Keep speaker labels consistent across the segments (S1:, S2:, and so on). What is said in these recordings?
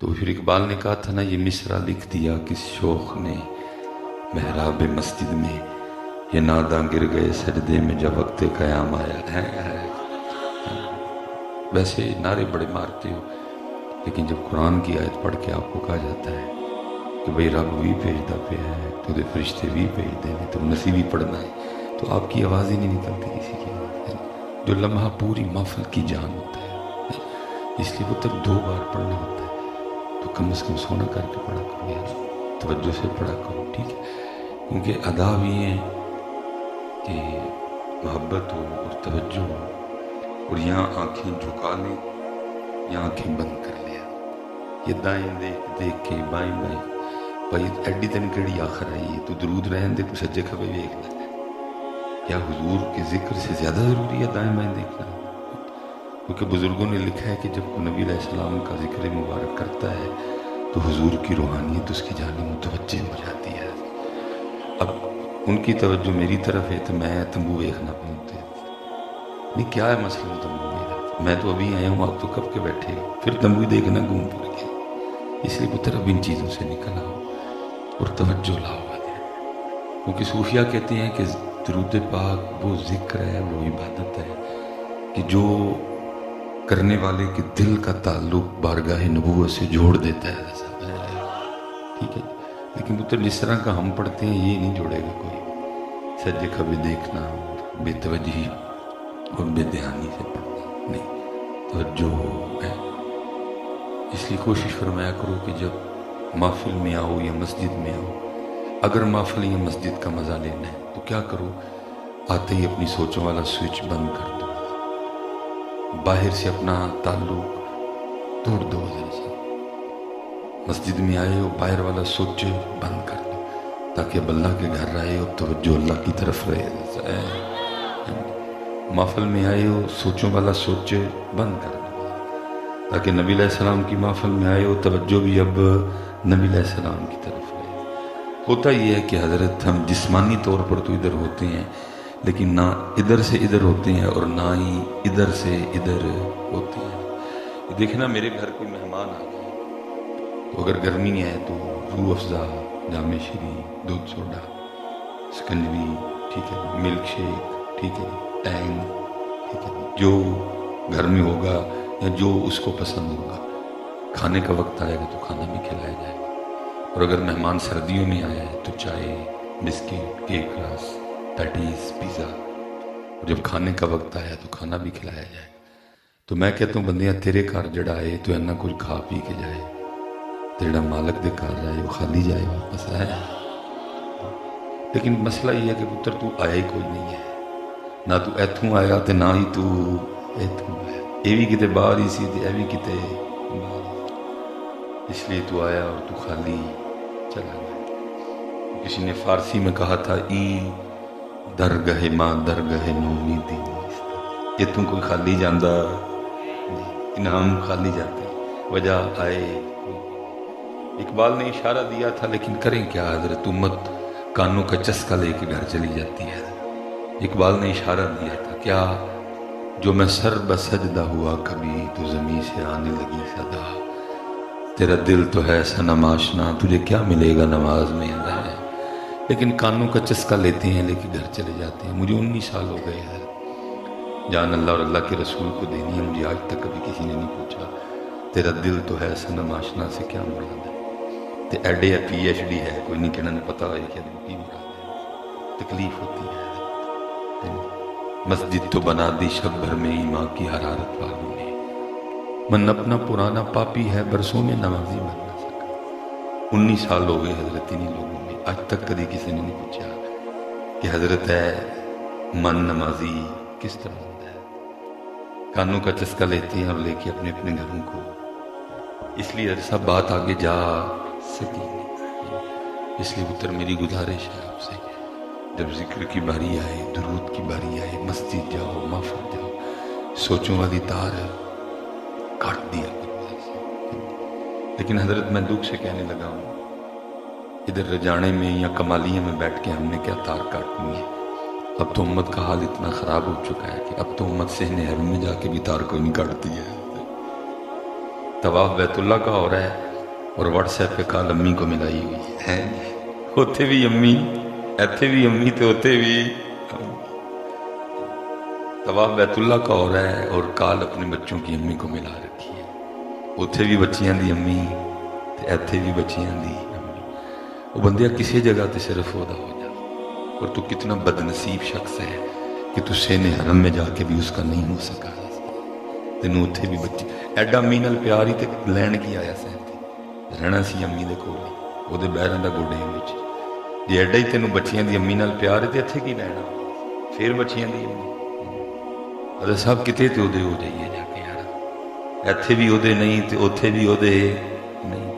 S1: تو پھر اقبال نے کہا تھا نا، یہ مصرع لکھ دیا کس شوخ نے محراب مسجد میں، یہ ناداں گر گئے سجدے میں جب وقت قیام آیا ہے۔ ویسے نعرے بڑے مارتے ہو، لیکن جب قرآن کی آیت پڑھ کے آپ کو کہا جاتا ہے کہ بھئی رب بھی بھیجدا پیا ہے تو دے فرشتے بھی بھیج دیں تو نسی بھی پڑھنا ہے، تو آپ کی آواز ہی نہیں نکلتی کسی کی آواز، جو لمحہ پوری محفل کی جان ہوتا ہے، اس لیے وہ تک 2 بار پڑھنا ہوتا ہے، تو کم از کم سونا کر کے پڑھا کرو یار، توجہ سے پڑھا کرو، ٹھیک ہے؟ کیونکہ ادا بھی ہیں کہ محبت ہو اور توجہ ہو، اور یہاں آنکھیں جھکا لیں یا آنکھیں بند کر لیا، یہ دائیں دیکھ دیکھ کے بائیں بائیں، بھائی ایڈی تن کیڑی آخر ہے، یہ تو درود رہن دے، تو سجے کھبے دیکھ لے، کیا حضور کے ذکر سے زیادہ ضروری ہے دائیں بائیں دیکھنا؟ کیونکہ بزرگوں نے لکھا ہے کہ جب کوئی نبی علیہ السلام کا ذکر مبارک کرتا ہے تو حضور کی روحانیت اس کی جانب متوجہ ہو جاتی ہے۔ اب ان کی توجہ میری طرف ہے تو میں تمبو دیکھنا پہنتے نہیں، کیا ہے مسئلہ تمبو میرا؟ میں تو ابھی آیا ہوں، آپ تو کب کے بیٹھے ہو، پھر تمبو دیکھنا گھوم پھر کے، اس لیے پتر اب ان چیزوں سے نکل آؤ اور توجہ لاؤ۔ کیونکہ صوفیہ کہتے ہیں کہ درود پاک وہ ذکر ہے، وہ عبادت ہے کہ جو کرنے والے کے دل کا تعلق بارگاہ نبوت سے جوڑ دیتا ہے، ٹھیک ہے؟ لیکن پتر جس طرح کا ہم پڑھتے ہیں یہ نہیں جوڑے گا کوئی، سجے کھبے دیکھنا، بے توجہی اور بے دھیانی سے پڑھنا نہیں، توجہ ہے۔ اس لیے کوشش فرمایا کرو کہ جب محفل میں آؤ یا مسجد میں آؤ، اگر محفل یا مسجد کا مزہ لینا ہے تو کیا کرو، آتے ہی اپنی سوچوں والا سوئچ بند کر دو، باہر سے اپنا تعلق توڑ دو، ذرا سا مسجد میں آئے ہو باہر والا سوچ بند کر دو، تاکہ اب اللہ کے گھر آئے ہو توجہ اللہ کی طرف رہے، محفل میں آئے ہو سوچوں والا سوچ بند کر دو، تاکہ نبی علیہ السلام کی محفل میں آئے ہو توجہ بھی اب نبی علیہ السلام کی طرف رہے۔ ہوتا یہ ہے کہ حضرت ہم جسمانی طور پر تو ادھر ہوتے ہیں، لیکن نہ ادھر سے ادھر ہوتے ہیں اور نہ ہی ادھر سے ادھر ہوتے ہیں۔ دیکھنا میرے گھر کوئی مہمان آ گئے تو اگر گرمی ہے تو روح افزا، جام شیری، دودھ سوڈا، سکنجوی، ٹھیک ہے، ملک شیک، ٹھیک ہے، ٹینگ، ٹھیک ہے، جو گھر میں ہوگا یا جو اس کو پسند ہوگا، کھانے کا وقت آئے گا تو کھانا بھی کھلایا جائے گا۔ اور اگر مہمان سردیوں میں آیا ہے تو چائے، بسکٹ، کیک رس، پیٹیز، پیزا، اور جب کھانے کا وقت آیا تو کھانا بھی کھلایا جائے۔ تو میں کہتا ہوں بندیاں تیرے گھر جڑا آئے تو اینا کچھ کھا پی کے جائے، جڑا مالک دے گھر جائے وہ خالی جائے واپس آئے۔ لیکن مسئلہ یہ ہے کہ پتر تو آیا ہی کوئی نہیں ہے، نہ تو ایتھوں آیا تے نہ ہی تو ایتھوں آیا، یہ بھی کتے باہر ہی سی تے یہ بھی کتے باہر ہی سی، اس لیے تو آیا اور تو خالی چلا گیا۔ کسی نے فارسی میں کہا تھا ای درگہ ماں درگہ نومیدی نیست، یہ تم کوئی خالی جاندہ نہیں، انہم خالی جاتے ہیں، وجہ آئے کوئی۔ اقبال نے اشارہ دیا تھا لیکن کریں کیا، حضرت امت کانوں کا چسکا لے کے گھر چلی جاتی ہے۔ اقبال نے اشارہ دیا تھا کیا، جو میں سر بسجدہ ہوا کبھی تو زمین سے آنے لگی صدا، تیرا دل تو ہے صنم آشنا تجھے کیا ملے گا نماز میں ادا ہے۔ لیکن کانوں کا چسکا لیتے ہیں لے کے گھر چلے جاتے ہیں۔ مجھے 19 سال ہو گئے ہیں جان اللہ اور اللہ کے رسول کو دینی ہے، مجھے آج تک کبھی کسی نے نہیں پوچھا تیرا دل تو ہے صنم آشنا سے کیا مراد ہے، تے ایڈے ہے پی ایچ ڈی ہے کوئی نہیں کہنا نے پتا ہے کہ کی مراد ہے۔ تکلیف ہوتی ہے۔ مسجد تو بنا دی شب بھر میں ایمان کی حرارت والوں نے، من اپنا پرانا پاپی ہے برسوں میں نمازی بن نہ سکا۔ 19 سال ہو گئے حضرت انہی لوگوں میں، آج تک کبھی کسی نے نہیں پوچھا کہ حضرت ہے من نمازی کس طرح ہوتا ہے۔ کانوں کا چسکا لیتے ہیں اور لے کے اپنے اپنے گھروں کو، اس لیے سب بات آگے جا سکی نہیں۔ اس لیے پتر میری گزارش ہے آپ سے، جب ذکر کی باری آئے، درود کی باری آئے، مسجد جاؤ، محفل جاؤ، سوچوں والی تار کاٹ دیا کرو۔ لیکن حضرت میں دکھ سے کہنے لگا ہوں، ادھر رجانے میں یا کمالیہ میں بیٹھ کے ہم نے کیا تار کاٹنی ہے۔ اب تو امت کا حال اتنا خراب ہو چکا ہے کہ اب تو امت صحن حرم میں جا کے بھی تار کوئی نہیں کاٹتی ہے۔ طواف بیت اللہ کا ہو رہا ہے، اور واٹس ایپ پہ کال امی کو ملائی ہوئی ہے، ہوتے بھی امی، ایتھے بھی امی تے ہوتے بھی طواف بیت اللہ کا ہو رہا ہے اور کال اپنے بچوں کی امی کو ملا رکھی ہے، اوتھے بھی بچیاں دی امی تے ایتھے بھی بچیاں دی امی۔ وہ بندیا کسی جگہ تے صرف ہودا ہو جا، اور تو کتنا بد نصیب شخص ہے کہ تو سین حرم میں جا کے بھی اس کا نہیں ہو سکا، تینوں اتھے بھی بچی ایڈا امی نال پیار ہی تے لین کی آیا سین تے رہنا سی امی دے کول او دے بیراں دا گوڈے وچ، جے ایڈا ہی تینوں بچیاں دی امی نال پیار ہے تے اتھے کی لینا، پھر بچیاں دی امی ادھر سب کتے تے اودے ہو جائیے جا کے یار، ایتھے بھی اودے نہیں تے اوتھے بھی اودے نہیں،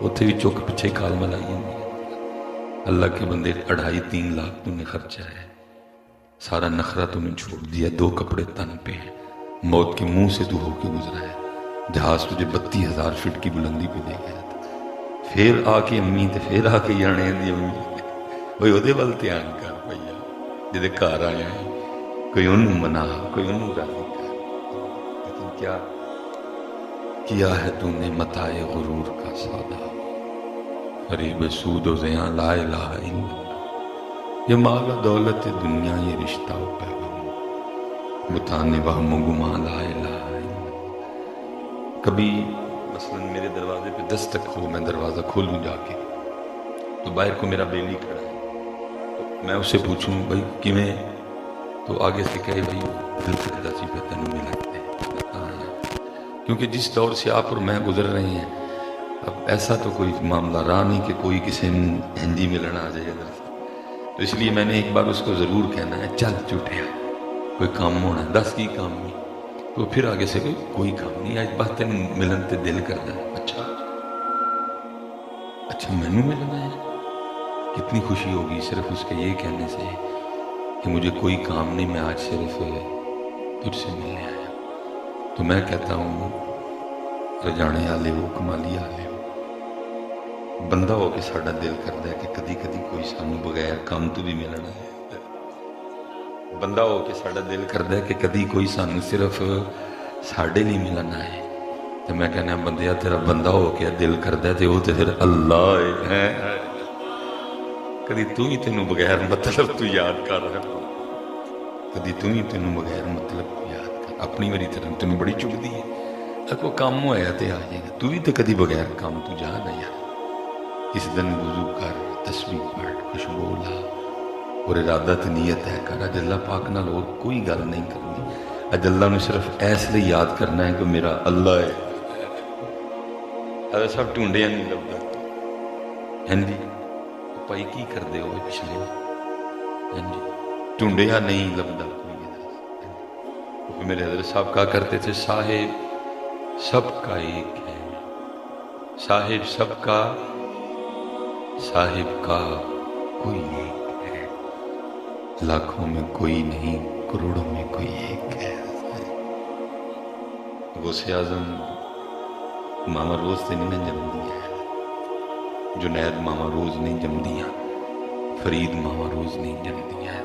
S1: اوتھے بھی چک پیچھے کال ملائی ہوندی ہے۔ اللہ کے بندے 2.5-3 لاکھ تو نے خرچہ ہے، سارا نخرہ تو نے چھوڑ دیا، 2 کپڑے تن پہ ہیں، موت کے منہ سے تو ہو کے گزرا ہے، جہاز تجھے 32,000 فٹ کی بلندی پہ دے گیا تھا، پھر آ کے امی تے پھر آ کے جانے دی امی کوئی اودے وال دھیان کر پیا جدے گھر آیا ہے، کوئی انہوں منا کوئی انہوں راضی کر، لیکن کیا ہے تو نے متاع غرور کا سودا، فریب سود و زیاں لا الہ الا اللہ، یہ مال و دولت دنیا یہ رشتہ و پیغام بتانے وہم و گماں لا الہ الا اللہ۔ کبھی مثلا میرے دروازے پہ دستک ہو، میں دروازہ کھولوں جا کے تو باہر کو میرا بیلی کھڑا ہے، تو میں اسے پوچھوں بھائی کیویں، تو آگے سے کہے بھائی دل کرتا سی پہ تینوں ملتے ہیں، کیونکہ جس دور سے آپ اور میں گزر رہے ہیں اب ایسا تو کوئی معاملہ رہا نہیں کہ کوئی کسی ہندی ملنا آ جائے گا، تو اس لیے میں نے ایک بار اس کو ضرور کہنا ہے چل چٹیا کوئی کام ہونا ہے، 10 کی کام نہیں، تو پھر آگے سے کوئی کام نہیں، آج بات تین ملن تے دل کرتا ہے، اچھا مینوں ملنا ہے، کتنی خوشی ہوگی صرف اس کے یہ کہنے سے کہ مجھے کوئی کام نہیں، میں آج صرف تجھ سے ملنے آیا۔ تو میں کہتا ہوں رجانے والے ہو، کمالی والے ہو، بندہ ہو کے ساڈا دل کرتا ہے کہ کدی کدی کوئی سانو بغیر کام تو بھی ملنا ہے، بندہ ہو کے ساڈا دل کرتا ہے کہ کدی کوئی سانو صرف ساڈے لیے ملنا ہے، تو میں کہنا بندیا تیرا بندہ ہو کے دل کرتا ہے تو وہ تو پھر اللہ ہے، کدی تو ہی تینوں بغیر مطلب تو یاد کر رہا، کدی تو ہی تینوں بغیر مطلب تو یاد کر، اپنی میری طرح تینوں بڑی چبھدی ہے، کوئی کام ہوا تو آ جائے گا، تو بھی تو کدی بغیر کام تو جا نہ یار، کس دن وضو کر، تسبیح پڑھ، خوشبو لا، اور ارادہ تے نیت ہے کر، اج اللہ پاک نال اور کوئی گل نہیں کرنی، اج اللہ نے صرف اس لیے یاد کرنا ہے کہ میرا اللہ ہے، اگر سب ٹونڈیا نہیں لبدا، ہاں جی بھائی کی کر دے ہوئے پچھلے، ہاں جی ٹونڈیا نہیں لبدا کوئی، میرے حضرت صاحب کہا کرتے تھے صاحب سب کا ایک ہے، صاحب سب کا، صاحب کا کوئی ایک ہے، لاکھوں میں کوئی نہیں کروڑوں میں کوئی ایک ہے۔ غوث اعظم ماما روز سے نہیں جم دیا ہے، جنید ماما روز نہیں جم دیا، فرید ماما روز نہیں جم دیا ہے،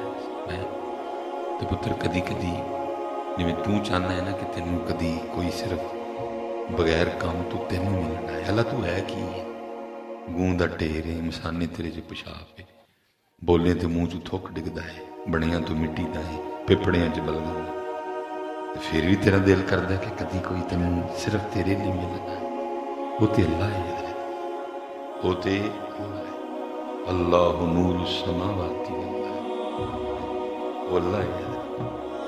S1: تو پتر کدی کدی جی میں تو چاہنا ہے نا کہ تینوں کدی کوئی صرف بغیر کام تو تینوں ملنا ہے، اللہ تو ہے کی ہے، گوندا ٹیرے مسانے تیرے جو پیشاب ہے، بولنے تے منہ چ تھوک ڈگدا ہے، بڑیاں تو مٹی دا ہے، پپڑیاں چ بلدا ہے، پھر بھی تیرا دل کردا ہے کہ کدی کوئی تینوں صرف تیرے لیے ملنا ہے، وہ تے اللہ ہے، وہ تے اللہ نور السماوات وہ اللہ ہے،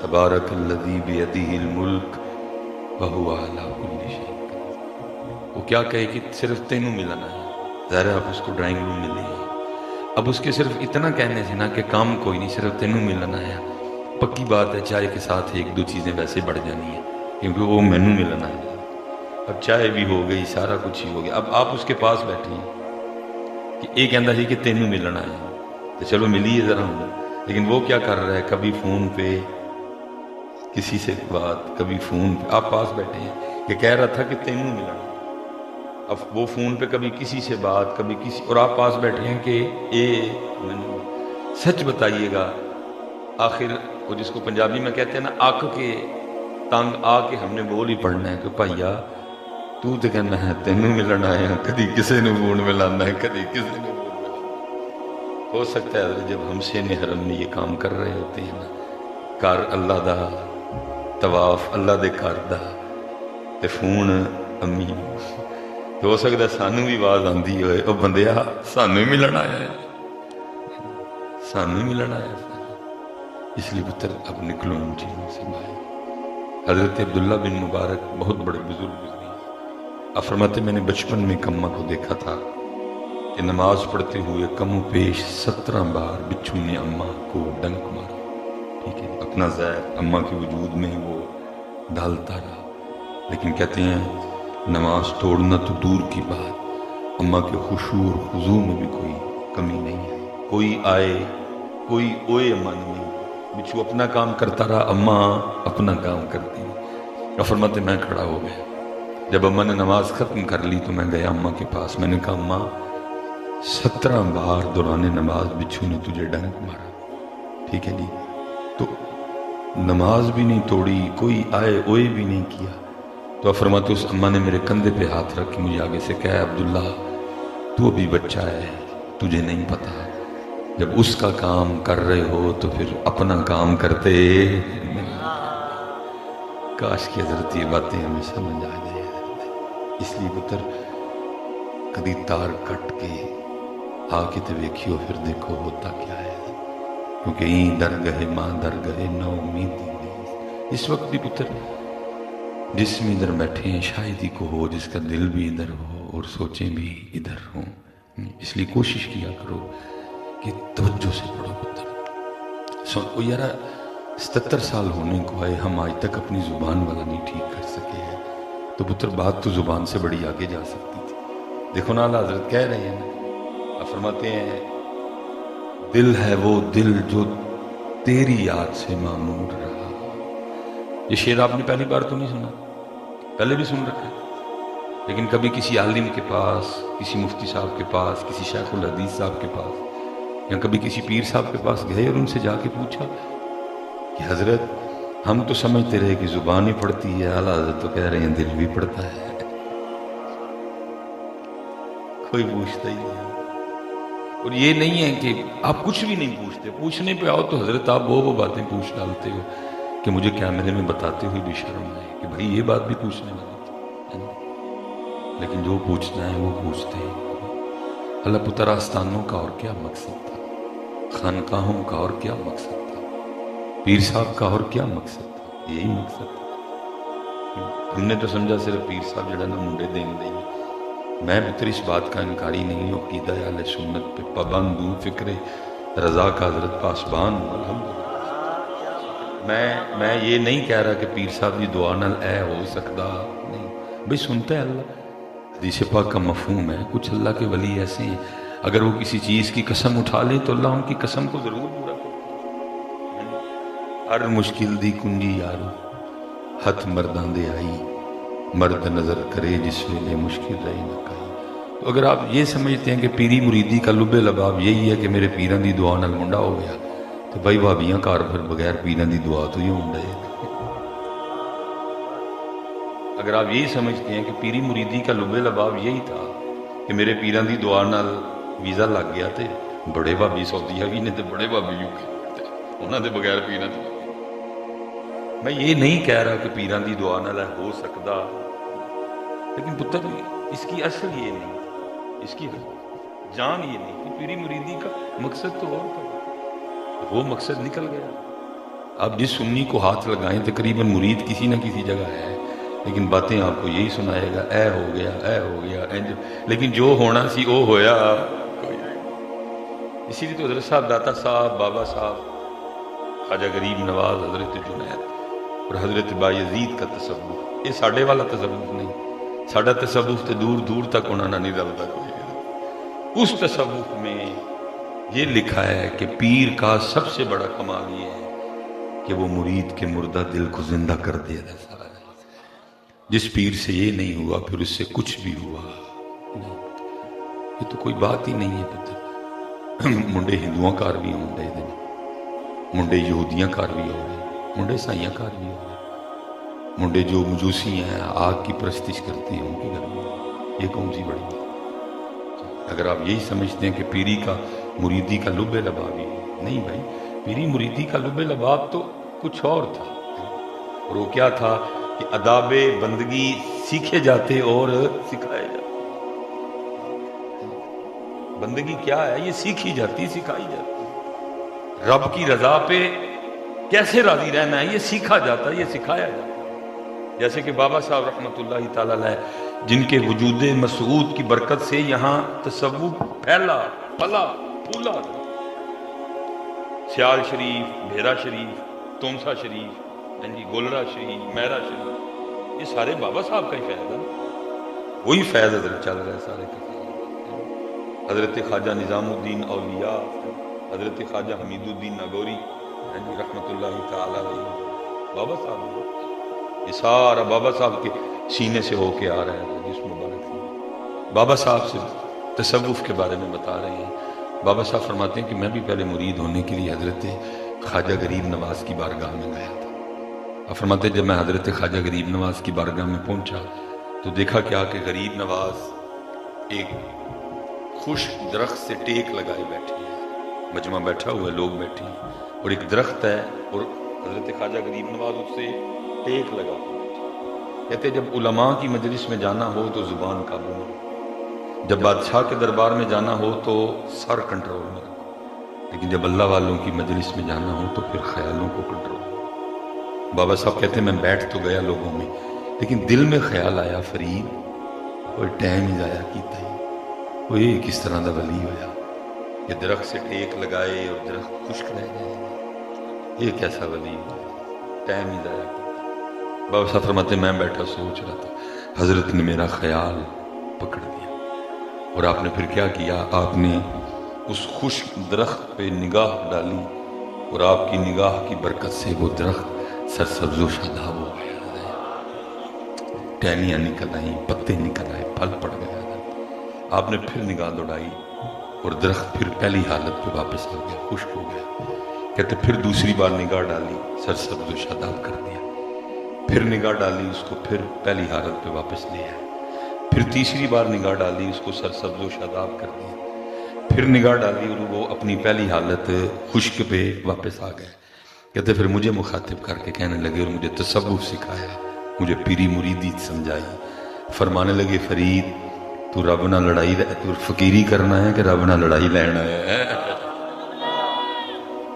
S1: تبارک الذی بیدہ الملک وہو علی کل شیء قدیر، وہ کیا کہے کہ صرف تینوں ملنا ہے، ظاہر آپ اس کو ڈرائنگ روم میں لے آئے، اب اس کے صرف اتنا کہنے سے نا کہ کام کوئی نہیں، صرف تینوں ملنا ہے، پکی بات ہے چائے کے ساتھ 1-2 چیزیں ویسے بڑھ جانی ہیں کیونکہ وہ مینوں ملنا ہے، اب چائے بھی ہو گئی سارا کچھ ہی ہو گیا، اب آپ اس کے پاس بیٹھے ہیں کہ ایک کہندا سی کہ تینوں ملنا ہے، تو چلو ملیے ذرا ہوں، لیکن وہ کیا کر رہا ہے، کبھی فون پہ کسی سے بات، کبھی فون پہ، آپ پاس بیٹھے ہیں کہ کہہ رہا تھا کہ تینوں ملنا، اب وہ فون پہ کبھی کسی سے بات، کبھی کسی، اور آپ پاس بیٹھے ہیں کہ سچ بتائیے گا، آخر وہ جس کو پنجابی میں کہتے ہیں نا آک کے تنگ آ کے ہم نے بول ہی پڑھنا ہے کہ بھائیا تو تے کہنا ہے تینوں ملن آیا، کدی کسے نو فون ملانا ہے، کدی کسے نو فون ملانا۔ ہو سکتا ہے حضرت جب ہم سے حرم میں یہ کام کر رہے ہوتے ہیں نا، کار اللہ دا، طواف اللہ دے کار دا، تے فون امی، تو ہو سکتا ہے سانو بھی آواز آندی ہوئے، او بندیا سانو ہی ملن آیا ہے، سانو ہی ملن آیا ہے۔ اس لیے پتر اب نکلو ان چیزوں سے باہر۔ حضرت عبداللہ بن مبارک بہت بڑے بزرگ گزرے، آپ فرماتے میں نے بچپن میں ایک اماں کو دیکھا تھا کہ نماز پڑھتے ہوئے کم و بیش 17 بار بچھو نے اماں کو ڈنک مارا، ٹھیک ہے، اپنا زہر اماں کے وجود میں وہ ڈالتا رہا، لیکن کہتے ہیں نماز توڑنا تو دور کی بات، اماں کے خشوع اور خضوع میں بھی کوئی کمی نہیں ہے، کوئی آئے کوئی اوئے اماں نہیں، بچھو اپنا کام کرتا رہا، اماں اپنا کام کرتی رہی۔ فرماتے میں کھڑا ہو گیا، جب اماں نے نماز ختم کر لی تو میں گیا اماں کے پاس، میں نے کہا اماں 17 بار دوران نماز بچھو نے تجھے ڈنک مارا، ٹھیک ہے جی، تو نماز بھی نہیں توڑی، کوئی آئے اوئے بھی نہیں کیا، تو فرماتے اس اماں نے میرے کندھے پہ ہاتھ رکھ کے مجھے آگے سے کہا عبداللہ تو ابھی بچہ ہے، تجھے نہیں پتا، جب اس کا کام کر رہے ہو تو پھر اپنا کام کرتے نہیں۔ کاش کی حضرت یہ باتیں ہمیں سمجھ آ جائے۔ اس لیے پتر کدی تار کٹ کے آ کے تے ویکھیو پھر دیکھو ہوتا کیا ہے، کیونکہ این در گئے ماں در گئے نو امیدی نہیں۔ اس وقت بھی پتر جس میں ادھر بیٹھے ہیں شاید ہی کو ہو جس کا دل بھی ادھر ہو اور سوچیں بھی ادھر ہوں، اس لیے کوشش کیا کرو کہ توجہ سے پڑھو پتر۔ او یارا 77 سال ہونے کو آئے، ہم آج تک اپنی زبان والا نہیں ٹھیک کر سکے ہیں، تو پتر بات تو زبان سے بڑی آگے جا سکتی تھی۔ دیکھو نا اللہ حضرت کہہ رہے ہیں نا، آپ فرماتے ہیں دل ہے وہ دل جو تیری یاد سے معمور رہا۔ یہ شعر آپ نے پہلی بار تو نہیں سنا، پہلے بھی سن رکھا ہے، لیکن کبھی کسی عالم کے پاس، کسی مفتی صاحب کے پاس، کسی شیخ الحدیث صاحب کے پاس، یا کبھی کسی پیر صاحب کے پاس گئے اور ان سے جا کے پوچھا کہ حضرت ہم تو سمجھتے رہے کہ زبان ہی پڑھتی ہے، اعلیٰ حضرت تو کہہ رہے ہیں دل بھی پڑھتا ہے۔ کوئی پوچھتا ہی نہیں، اور یہ نہیں ہے کہ آپ کچھ بھی نہیں پوچھتے، پوچھنے پہ آؤ تو حضرت آپ وہ باتیں پوچھ ڈالتے ہو کہ مجھے کیمرے میں بتاتے ہوئے بھی شرم ہے کہ بھائی یہ بات بھی پوچھنے والی تھی، لیکن جو پوچھنا ہے وہ پوچھتے ہیں۔ اللہ پتر آستانوں کا اور کیا مقصد تھا، خانقاہوں کا اور کیا مقصد تھا، پیر صاحب کا اور کیا مقصد تھا، یہی مقصد تھا۔ ہم نے تو سمجھا صرف پیر صاحب جڑا نا منڈے دیں دیں۔ میں پتر اس بات کا انکاری نہیں ہوں، عقیدہ اہل سنت پہ پابند ہوں، فکر رضا کا حضرت پاسبان ہوں الحمدللہ۔ میں یہ نہیں کہہ رہا کہ پیر صاحب دی دعا نال اے ہو سکتا نہیں، بھئی سنتا ہے اللہ، حدیث پاک کا مفہوم ہے، کچھ اللہ کے ولی ایسے ہیں اگر وہ کسی چیز کی قسم اٹھا لیں تو اللہ ان کی قسم کو ضرور پورا کرتا ہے۔ ہر مشکل دی کنجی یارو ہتھ مردان دے آئی، مرد نظر کرے جس ویلے مشکل رہی نہ کہیں۔ تو اگر آپ یہ سمجھتے ہیں کہ پیری مریدی کا لب لباب یہی ہے کہ میرے پیران دی دعا نال منڈا ہو گیا، تو بھائی بھابیاں کار پھر بغیر پیران دی دعا تو ہی ہوندا ہے۔ اگر آپ یہی سمجھتے ہیں کہ پیری مریدی کا لب لباب یہی تھا کہ میرے پیران دی دعا نال ویزا لگ گیا، تے بڑے بھابی سعودیہ بھی نے تے بڑے بھابی یوکے انہاں دے بغیر پیران دی، میں یہ نہیں کہہ رہا کہ پیران دی دعا نال ہو سکتا، لیکن پتر اس کی اصل یہ نہیں، اس کی جان یہ نہیں کہ پیری مریدی کا مقصد تو اور تھا، وہ مقصد نکل گیا۔ آپ جس سنی کو ہاتھ لگائیں تقریباً مرید کسی نہ کسی جگہ ہے، لیکن باتیں آپ کو یہی سنائے گا اے ہو گیا اے ہو گیا انج، لیکن جو ہونا سی وہ ہویا کوئی نہیں۔ اسی لیے تو حضرت صاحب داتا صاحب، بابا صاحب، خواجہ غریب نواز، حضرت جنید اور حضرت بایزید کا تصوف، یہ ساڑھے والا تصوف نہیں، ساڑھا تصوف تے دور دور تک انہوں نے نہیں رلتا کوئی۔ اس تصوف میں یہ لکھا ہے کہ پیر کا سب سے بڑا کمال یہ ہے کہ وہ مرید کے مردہ دل کو زندہ کر دے گا۔ جس پیر سے یہ نہیں ہوا پھر اس سے کچھ بھی ہوا نہیں، یہ تو کوئی بات ہی نہیں ہے پتر۔ منڈے ہندوؤں کار بھی ہوں دے دن، منڈے یہودیاں کار بھی ہو رہے، منڈے سائیاں کار بھی ہو رہے، منڈے جو مجوسی ہیں آگ کی پرستش کرتے ہیں ان کے گھر میں، یہ کون سی بڑی بات؟ اگر آپ یہی سمجھتے ہیں کہ پیری کا مریدی کا لب لباب یہ ہے، نہیں بھائی، پیری مریدی کا لب لباب تو کچھ اور تھا، اور وہ کیا تھا کہ آداب بندگی سیکھے جاتے اور سکھائے جاتے۔ بندگی کیا ہے؟ یہ سیکھی جاتی، سکھائی جاتی۔ رب کی رضا پہ کیسے راضی رہنا ہے یہ سیکھا جاتا ہے، یہ سکھایا جاتا ہے۔ جیسے کہ بابا صاحب رحمۃ اللہ تعالی علیہ، جن کے وجود مسعود کی برکت سے یہاں تصوف پھیلا، پلا، پھولا۔ سیال شریف، بھیرا شریف، تومسا شریف، گولڑا شریف، میرا شریف، یہ سارے بابا صاحب کا ہی فیض ہے، وہی فیض حضرت چل رہا ہے سارے کے سارے۔ حضرت خواجہ نظام الدین اولیاء، حضرت خواجہ حمید الدین ناگوری رحمۃ اللہ تعالی علیہ، بابا صاحب، یہ سارا بابا صاحب کے سینے سے ہو کے آ رہا ہے جس مبارک سے۔ بابا صاحب سے تصوف کے بارے میں بتا رہے ہیں۔ بابا صاحب فرماتے ہیں کہ میں بھی پہلے مرید ہونے کے لیے حضرت خواجہ غریب نواز کی بارگاہ میں گیا تھا۔ اور فرماتے ہیں جب میں حضرت خواجہ غریب نواز کی بارگاہ میں پہنچا تو دیکھا کیا کہ غریب نواز ایک خشک درخت سے ٹیک لگائے بیٹھے ہیں، مجمع بیٹھا ہوا ہے، لوگ بیٹھے ہیں، اور ایک درخت ہے اور حضرت خواجہ غریب نواز اس سے ٹیک لگا کے بیٹھے ہیں۔ کہتے جب علماء کی مجلس میں جانا ہو تو زبان قابو میں رکھو، جب بادشاہ کے دربار میں جانا ہو تو سر کنٹرول میں رکھو، لیکن جب اللہ والوں کی مجلس میں جانا ہو تو پھر خیالوں کو کنٹرول میں۔ بابا صاحب کہتے ہیں میں بیٹھ تو گیا لوگوں میں، لیکن دل میں خیال آیا فرید کوئی ٹائم ہی ضائع کیتا ہے، وہ یہ کس طرح دا ولی ہویا، یہ درخت سے ٹیک لگائے اور درخت خشک رہ گئے، یہ کیسا ولی ہوا، ٹائم ہی ضائع کیا۔ بابا صاحب فرماتے میں بیٹھا سوچ رہا تھا، حضرت نے میرا خیال پکڑ دیا، اور آپ نے پھر کیا کیا، آپ نے اس خشک درخت پہ نگاہ ڈالی اور آپ کی نگاہ کی برکت سے وہ درخت سرسبز و شاداب ہو گیا، ٹہنیاں نکل آئیں، پتے نکل آئے، پھل پڑ گیا۔ آپ نے پھر نگاہ دوڑائی اور درخت پھر پہلی حالت پہ واپس آ گیا، خشک ہو گیا۔ کہتے پھر دوسری بار نگاہ ڈالی، سرسبز و شاداب کر دیا، پھر نگاہ ڈالی، اس کو پھر پہلی حالت پہ واپس لے آیا، پھر تیسری بار نگاہ ڈالی، اس کو سرسبز و شاداب کر دیا، پھر نگاہ ڈالی اور وہ اپنی پہلی حالت خشک پہ واپس آ گئے۔ کہتے پھر مجھے مخاطب کر کے کہنے لگے اور مجھے تصوف سکھایا، مجھے پیری مریدی سمجھائی، فرمانے لگے فرید تو رب نہ لڑائی تو فقیری کرنا ہے کہ رب نہ لڑائی لینا ہے۔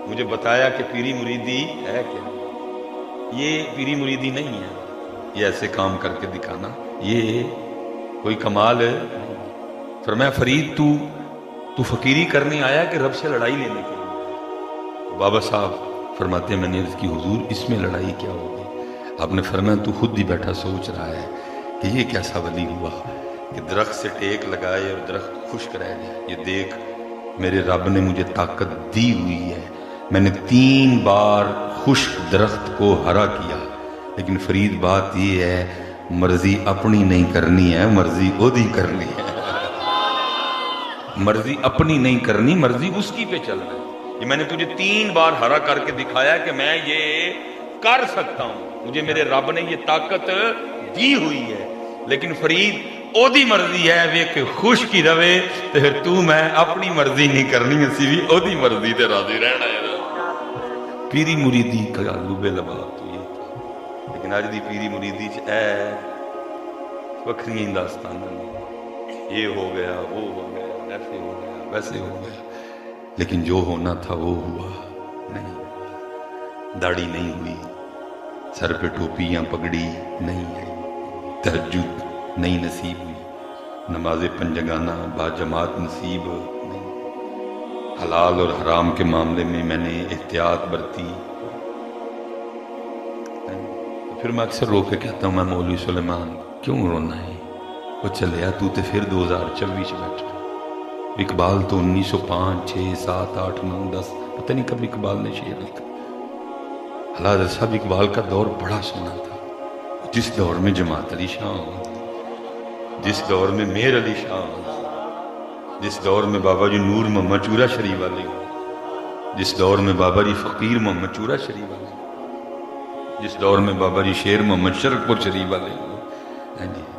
S1: مجھے بتایا کہ پیری مریدی ہے کیا، یہ پیری مریدی نہیں ہے، یہ ایسے کام کر کے دکھانا یہ کوئی کمال ہے۔ فرمایا فرید تو فقیری کرنے آیا کہ رب سے لڑائی لینے کے لیے؟ بابا صاحب فرماتے ہیں میں نے عرض کی حضور اس میں لڑائی کیا ہوگی؟ آپ نے فرمایا تو خود ہی بیٹھا سوچ رہا ہے کہ یہ کیسا ولی ہوا کہ درخت سے ٹیک لگائے اور درخت خشک رہ گیا۔ یہ دیکھ میرے رب نے مجھے طاقت دی ہوئی ہے، میں نے 3 بار خشک درخت کو ہرا کیا، لیکن فرید بات یہ ہے مرضی اپنی نہیں کرنی ہے، مرضی اودی کرنی ہے، مرضی اپنی نہیں کرنی، مرضی اس کی پہ چلنا ہے۔ یہ میں نے تجھے 3 بار ہرا کر کے دکھایا کہ میں یہ کر سکتا ہوں، مجھے میرے رب نے یہ طاقت دی ہوئی ہے، لیکن فرید اودی مرضی ہے وے کہ خوش کی روے تو پھر تو میں اپنی مرضی نہیں کرنی، اسی بھی اودی مرضی تے راضی رہنا ہے۔ پیری مریدی کا لبے لباب تو یہ تھا، لیکن آج دی پیری مریدی اے وکھری داستان یہ ہو گیا، وہ ہو گیا، ایسے ہو گیا، ویسے ہو گیا، لیکن جو ہونا تھا وہ ہوا نہیں۔ داڑھی نہیں ہوئی، سر پہ ٹوپیاں پگڑی نہیں ہے، تہجد نہیں نصیب ہوئی، نماز پنجگانہ با جماعت نصیب نہیں، حلال اور حرام کے معاملے میں میں نے احتیاط برتی۔ پھر میں اکثر رو کے کہتا ہوں میں مولوی سلیمان کیوں رونا ہے، وہ چلیا تو تے پھر 2024 بیٹھا۔ اقبال تو 1905 6 7 8 9 10 پتہ نہیں کب اقبال نے شعر لکھا۔ حضرت صاحب اقبال کا دور بڑا سونا تھا، جس دور میں جماعت علی شاہ ہوں، جس دور میں میر علی شاہ ہوں، جس دور میں بابا جی نور محمد چورا شریف والے ہوں، جس دور میں بابا جی فقیر محمد چورا شریف والے، جس دور میں بابا جی شیر محمد شرک پور شریف والے،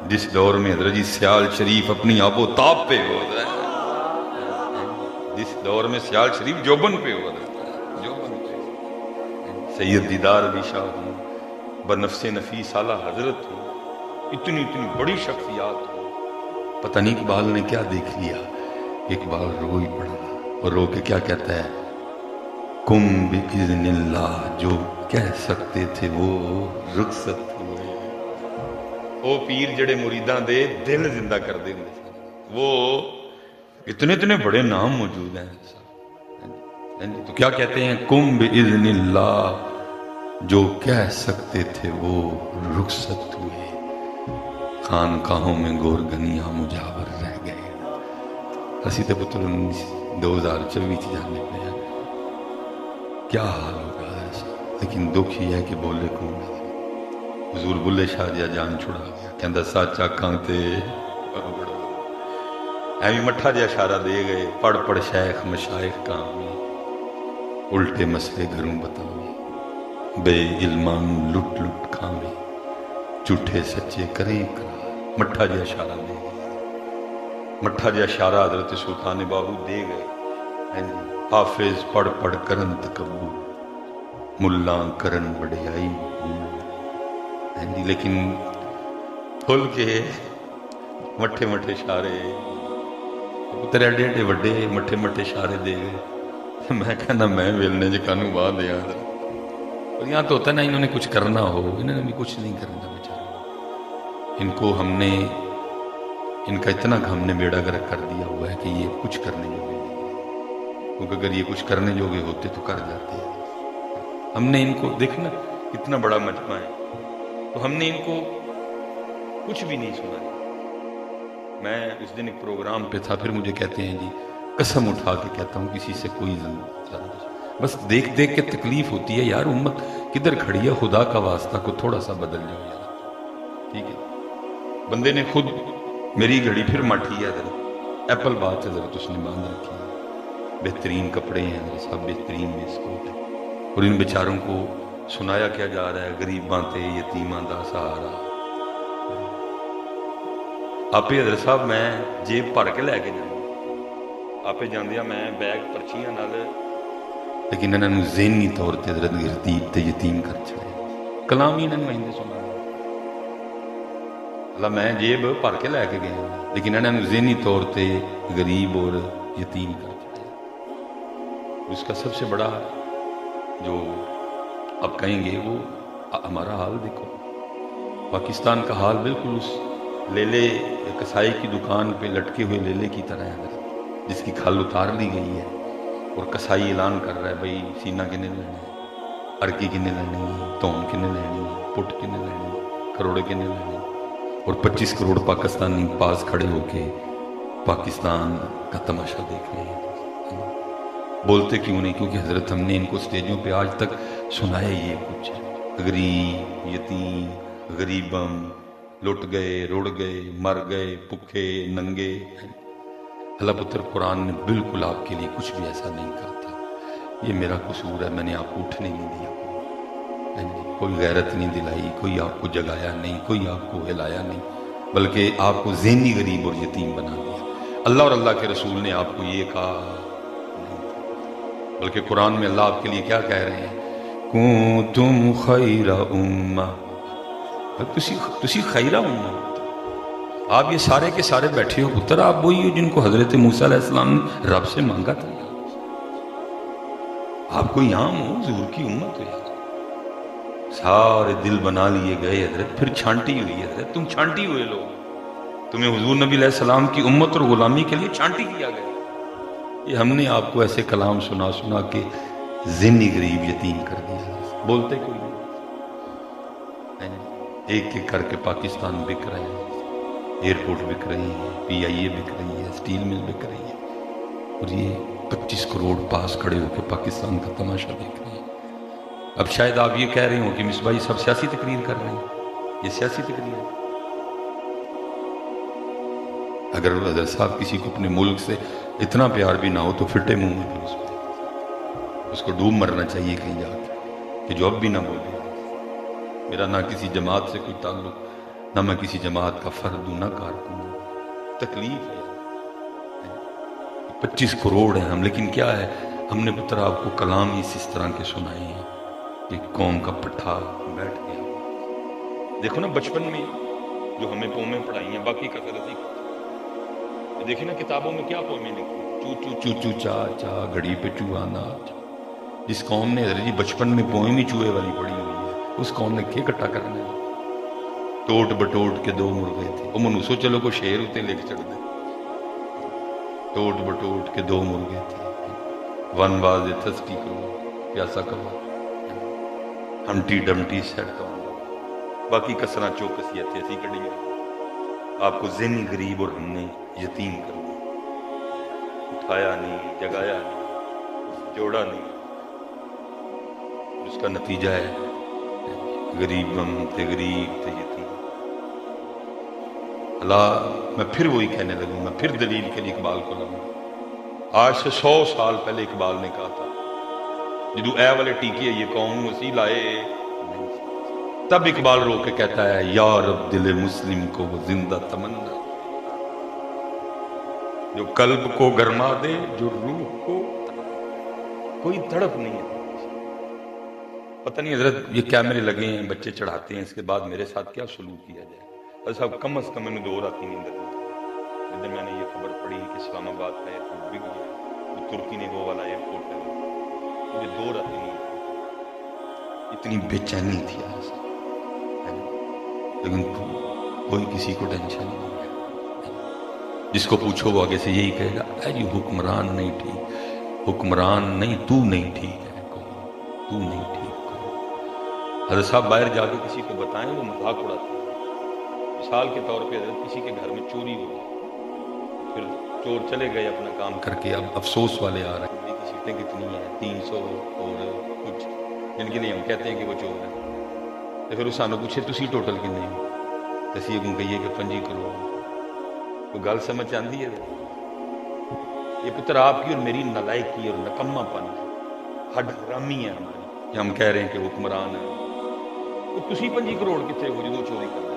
S1: جس دور میں حضرت جی سیال شریف اپنی آب و تاب پہ ہو رہا ہے، جس دور میں سیال شریف جوبن پہ ہو رہا ہے، جوبن پہ سید دیدار علی شاہ ہوں، بنفس نفیس اعلیٰ حضرت ہوں، اتنی بڑی شخصیات ہوں، پتہ نہیں اقبال نے کیا دیکھ لیا، اقبال رو ہی پڑا اور رو کے کیا کہتا ہے، کم بِإِذْنِ اللہ، جو کہہ سکتے تھے وہ رخصت ہوئے۔ وہ پیر جڑے مریداں دے دل زندہ کر دیں گے، وہ اتنے بڑے نام موجود ہیں، تو کیا کہتے ہیں، کم بِإِذْنِ اللہ، جو کہہ سکتے تھے وہ رخصت ہوئے، خانقاہوں میں گورگنیاں مجاور رہ گئے۔ اسی تے پتر 2024 جانے پہ ہیں، کیا حال ہوگا ایسا، لیکن دکھ ہی ہے کہ بولے کون ہے۔ حضور بلے شاہ جا جان چھڑا گیا، کہندہ سچ آکھاں تے ایویں مٹھا جا اشارہ دے گئے، پڑھ پڑھ شیخ مشائخ کامی، الٹے مسئلے گھروں بتاویں، بے علمان لٹ لٹ کھاویں، جھوٹے سچے کریں اقرار، مٹھا جا اشارہ دے گئے، مٹھا جا اشارہ حضرت سلطان باہو دے گئے، حافظ پڑھ پڑھ کرن تکبر، ملاں کرن بڑیائی، لیکن کھل کے مٹھے مٹھے اشارے، پتر ایڈے ایڈے وڈے مٹھے مٹھے اشارے دے گئے، میں کہنا میں ویلنے جے کانوں باہ دیا، اور یہاں تو ہوتا ہے نا انہوں نے کچھ کرنا ہو، انہوں نے بھی کچھ نہیں کرنا بیچارے، ان کو ہم نے، ان کا اتنا ہم نے بیڑا گرک کر دیا ہوا ہے کہ یہ کچھ کرنے جوگے نہیں، کیونکہ اگر یہ کچھ کرنے جوگے ہوتے تو کر جاتے ہیں۔ ہم نے ان کو دیکھنا اتنا بڑا مجمع ہے، تو ہم نے ان کو کچھ بھی نہیں سنا۔ میں اس دن ایک پروگرام پہ تھا، پھر مجھے کہتے ہیں جی قسم اٹھا کے کہتا ہوں کسی سے کوئی بس دیکھ دیکھ کے تکلیف ہوتی ہے یار، امت کدھر کھڑی ہے، خدا کا واسطہ کو تھوڑا سا بدل جاؤ یار، ٹھیک ہے۔ بندے نے خود میری گھڑی پھر ماٹھی ہے حضرت، ایپل بات حضرت اس نے باندھ رکھی ہے، بہترین کپڑے ہیں حضرت صاحب، بہترین بسکوٹ ہے، اور ان بیچاروں کو سنایا کیا جا رہا ہے، غریباں تے یتیماں دا سہارا۔ آپ حضرت صاحب میں جیب بھر کے لے کے جانا، آپ جاندیا میں بیگ پرچیاں نال، لیکن انہوں نے ذہنی طور تے حضرت غریب تے یتیم کر چھڑے، کلام ہی انہوں نے سنا، اللہ میں جیب بھر کے لے کے گیا، لیکن انہوں نے ذہنی طور تے غریب اور یتیم کر چھڑے۔ اس کا سب سے بڑا جو اب کہیں گے وہ ہمارا حال دیکھو، پاکستان کا حال بالکل اس لیلے کسائی کی دکان پہ لٹکے ہوئے لیلے کی طرح ہے، جس کی کھال اتار لی گئی ہے، اور کسائی اعلان کر رہا ہے بھائی سینہ کنے لینا ہے، ارکی کنے لینی ہے، توم کنے لینی ہے، پٹ کنے لینی ہے، کروڑے کنے لینی ہے، اور 25 کروڑ پاکستانی پاس کھڑے ہو کے پاکستان کا تماشا دیکھ رہے ہیں۔ بولتے کیوں نہیں؟ کیونکہ حضرت ہم نے ان کو سٹیجوں پہ آج تک سنایا یہ کچھ، غریب یتیم غریبم لٹ گئے، رڑ گئے، مر گئے، پکھے ننگے۔ اللہ پتر قرآن نے بالکل آپ کے لیے کچھ بھی ایسا نہیں کہا تھا، یہ میرا قصور ہے، میں نے آپ کو اٹھنے نہیں دیا، کوئی غیرت نہیں دلائی، کوئی آپ کو جگایا نہیں، کوئی آپ کو ہلایا نہیں، بلکہ آپ کو ذہنی غریب اور یتیم بنا دیا۔ اللہ اور اللہ کے رسول نے آپ کو یہ کہا نہیں، بلکہ قرآن میں اللہ آپ کے لیے کیا کہہ رہے ہیں، کنتم خیر امہ، تسی خیرہ امت، آپ یہ سارے کے سارے بیٹھے ہو پتر، آپ وہی ہو جن کو حضرت موسیٰ علیہ السلام نے رب سے مانگا تھا، آپ کوئی عام ہو، حضور کی امت ہو یار، سارے دل بنا لیے گئے حضرت، پھر چھانٹی ہوئی حضرت، تم چھانٹی ہوئے لوگ، تمہیں حضور نبی علیہ السلام کی امت اور غلامی کے لیے چھانٹی کیا گیا۔ یہ ہم نے آپ کو ایسے کلام سنا سنا کے ذہنی غریب یتیم کر دیا، بولتے کوئی نہیں، ایک ایک کر کے پاکستان بک رہے ہیں، ایئرپورٹ بک رہی ہیں، پی آئی اے بک رہی ہے، اسٹیل مل بک رہی ہے، اور یہ 25 کروڑ پاس کھڑے ہو کے پاکستان کا تماشا دیکھ رہے ہیں۔ اب شاید آپ یہ کہہ رہے ہوں کہ مصباح سب سیاسی تقریر کر رہے ہیں، یہ سیاسی تقریر ہے۔ اگر حضرت صاحب کسی کو اپنے ملک سے اتنا پیار بھی نہ ہو تو پھٹے منہ میں پھر اس کو ڈوب مرنا چاہیے کہیں جا کے، کہ جو اب بھی نہ بولے، میرا نہ کسی جماعت سے کوئی تعلق، نہ میں کسی جماعت کا فرد ہوں، نہ کارکن ہوں. تکلیف ہے. 25 کروڑ ہیں ہم، لیکن کیا ہے، ہم نے پتر آپ کو کلام اس طرح کے سنائے ہیں کہ قوم کا پٹھا بیٹھ گیا. دیکھو نا بچپن میں جو ہمیں پومیں پڑھائی ہیں، باقی کا غلطی دیکھیں نا کتابوں میں کیا پومیں لکھی، چو چو چو چو چا چا گھڑی پہ چوہانا. جس قوم نے جی بچپن میں پوئم ہی چوہے والی پڑھی ہوئی ہے، اس قوم نے کیا اکٹھا کرنا ہے. ٹوٹ بٹوٹ کے 2 مرغے تھے، وہ منوسو چلو کو شیر ہوتے لے کے چڑھ دے. ٹوٹ بٹوٹ کے 2 مرغے تھے، ون باز تھسٹی کرو پیاسا کوا ہمٹی ڈمٹی سیٹ کا. باقی کسرہ چوکسیت ایسی کڑی ہے. آپ کو ذہنی غریب اور ہم نے یتیم کر دیا، اٹھایا نہیں، جگایا نہیں، جوڑا نہیں. اس کا نتیجہ ہے غریب ہم تھے، غریب تھے، یتیم. اللہ، میں پھر وہی کہنے لگوں، میں پھر دلیل کے لیے اقبال کو لگوں. آج سے 100 سال پہلے اقبال نے کہا تھا جدو اے والے ٹیکے یہ قوم اسی لائے. تب اقبال رو کے کہتا ہے یا رب دل مسلم کو زندہ تمنا، جو قلب کو گرما دے، جو روح کو. کوئی تڑپ نہیں ہے. پتہ نہیں حضرت یہ کیمرے لگے ہیں، بچے چڑھاتے ہیں، اس کے بعد میرے ساتھ کیا سلوک کیا جائے. بس اب کم از کم انہیں 2 راتی نیندر نہیں. جب میں نے یہ خبر پڑھی کہ اسلام آباد کا ایئرپورٹ بک گیا، وہ ترکی نے وہ والا ایئرپورٹ ہے، مجھے 2 راتی نیند. اتنی بے چینی تھی آج، لیکن کوئی کسی کو ٹینشن نہیں ہے. جس کو پوچھو وہ آگے سے یہی کہے گا اے جی حکمران نہیں ٹھیک، حکمران نہیں، تو نہیں ٹھیک ہے، تو نہیں ٹھیک. حضرت صاحب باہر جا کے کسی کو بتائیں وہ مذاق اڑاتے ہیں. مثال کے طور پہ حضرت کسی کے گھر میں چوری ہو گئی، پھر چور چلے گئے اپنا کام کر کے، اب افسوس والے آ رہے ہیں کی سیٹیں کتنی ہیں، 300 اور کچھ، جن کے لیے ہم کہتے ہیں کہ وہ چور ہیں. تو پھر وہ سانو پوچھے تسی ٹوٹل کنے ہو، اسی اگوں کہیے کہ 25 کروڑ. وہ گل سمجھ آندی ہے. یہ پتر آپ کی اور میری نالائکی اور نکما پن ہے، ہڈ حرامی ہے ہماری کہ ہم کہہ رہے ہیں کہ حکمران ہے. تو تسی 25 کروڑ کتنے ہو جدو چوری کر رہے؟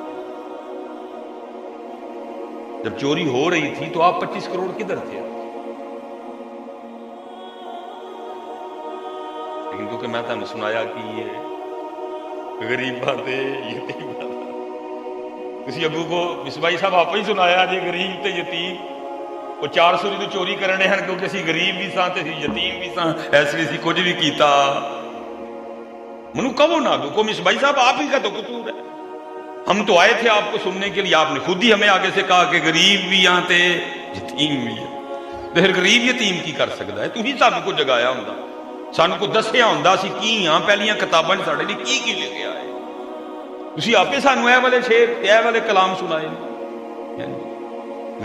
S1: جب چوری ہو رہی تھی تو آپ 25 کروڑ کدھر تھے؟ لیکن کیونکہ میں تمہیں سنایا کہ یہ غریب باتیں، یتیم باتیں، کسی ابو کو مصباحی صاحب آپ ہی سنایا جی غریب تے یتیم. وہ 400 دی تو چوری کرنے ہیں کیونکہ اسی غریب بھی ساں تے یتیم بھی ساں، ایسے اسی کچھ بھی کیتا. منو کہو نہ کو مصباحی صاحب آپ ہی کا تو قصور ہے. ہم تو آئے تھے آپ کو سننے کے لیے، آپ نے خود ہی ہمیں آگے سے کہا کہ غریب بھی یہاں تے یتیم بھی ہے. پھر غریب یتیم کی کر سکتا ہے؟ تو ہی سانو کو جگایا ہوں، سانو کو دسیا ہوں سی کی ہاں پہلیاں کتاباں ساڑے لیے کی لکھیا ہے. تسی آپ سانو اے والے شعر اے والے کلام سنائے.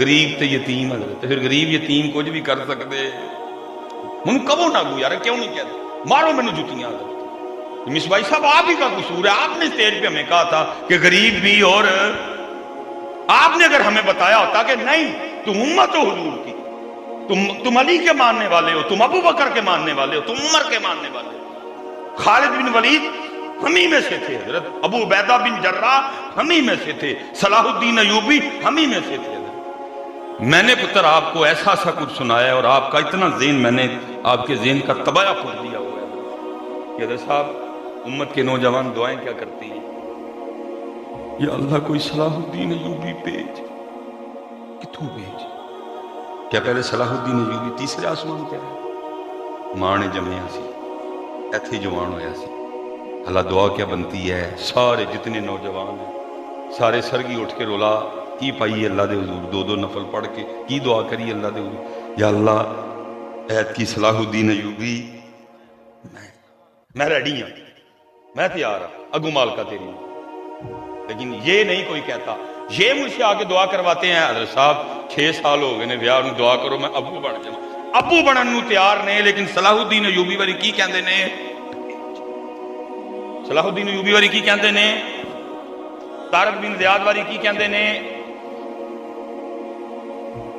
S1: غریب تے یتیم حضرت، پھر غریب یتیم کچھ بھی کر سکتے. من کہو نہ گو یار، کیوں نہیں کہتے؟ مارو مینوں جتیاں حضرت. مصباحی صاحب آپ ہی کا قصور ہے. آپ نے اسٹیج پہ ہمیں کہا تھا کہ غریب بھی، اور آپ نے اگر ہمیں بتایا ہوتا کہ نہیں تم امت ہو حضور کی، تم علی کے ماننے والے ہو، تم ابو بکر کے ماننے والے ہو، تم عمر کے ماننے والے ہو. خالد بن ولید ہم ہی میں سے تھے حضرت، ابو عبیدہ بن جراح ہم ہی میں سے تھے، صلاح الدین ایوبی ہم ہی میں سے تھے. میں نے پتر آپ کو ایسا سا کچھ سنایا اور آپ کا اتنا ذہن میں نے آپ کے ذہن کا تباہ کر دیا ہوا ہے کہ حضرت صاحب امت کے نوجوان دعائیں کیا کرتی ہیں، یا اللہ کوئی صلاح الدین ایوبی بھیج. کتوں بھیج؟ کیا پہلے صلاح الدین ایوبی تیسرے آسمان پہ ہے؟ ماں نے جمعیا سی ایتھے جوان ہویا سی. اللہ دعا کیا بنتی ہے، سارے جتنے نوجوان ہیں سارے سرگی اٹھ کے رولا کی پائیے اللہ دے حضور، 2 نفل پڑھ کے کی دعا کری اللہ دے حضور، یا اللہ ایت کی صلاح الدین ایوبی میں ریڈی ہوں، میں تیار ہوں، اگو مالکہ تیری. لیکن یہ نہیں کوئی کہتا. یہ مجھ سے آگے دعا کرواتے ہیں حضرت صاحب 6 سال ہو گئے نے بیاہ نوں، دعا کرو میں ابو بن جاؤں. ابو بنن نوں تیار نے، لیکن صلاح الدین ایوبی واری کی کہندے نے، صلاح الدین ایوبی واری کی کہندے نے، طارق بن زیاد واری کی کہندے نے،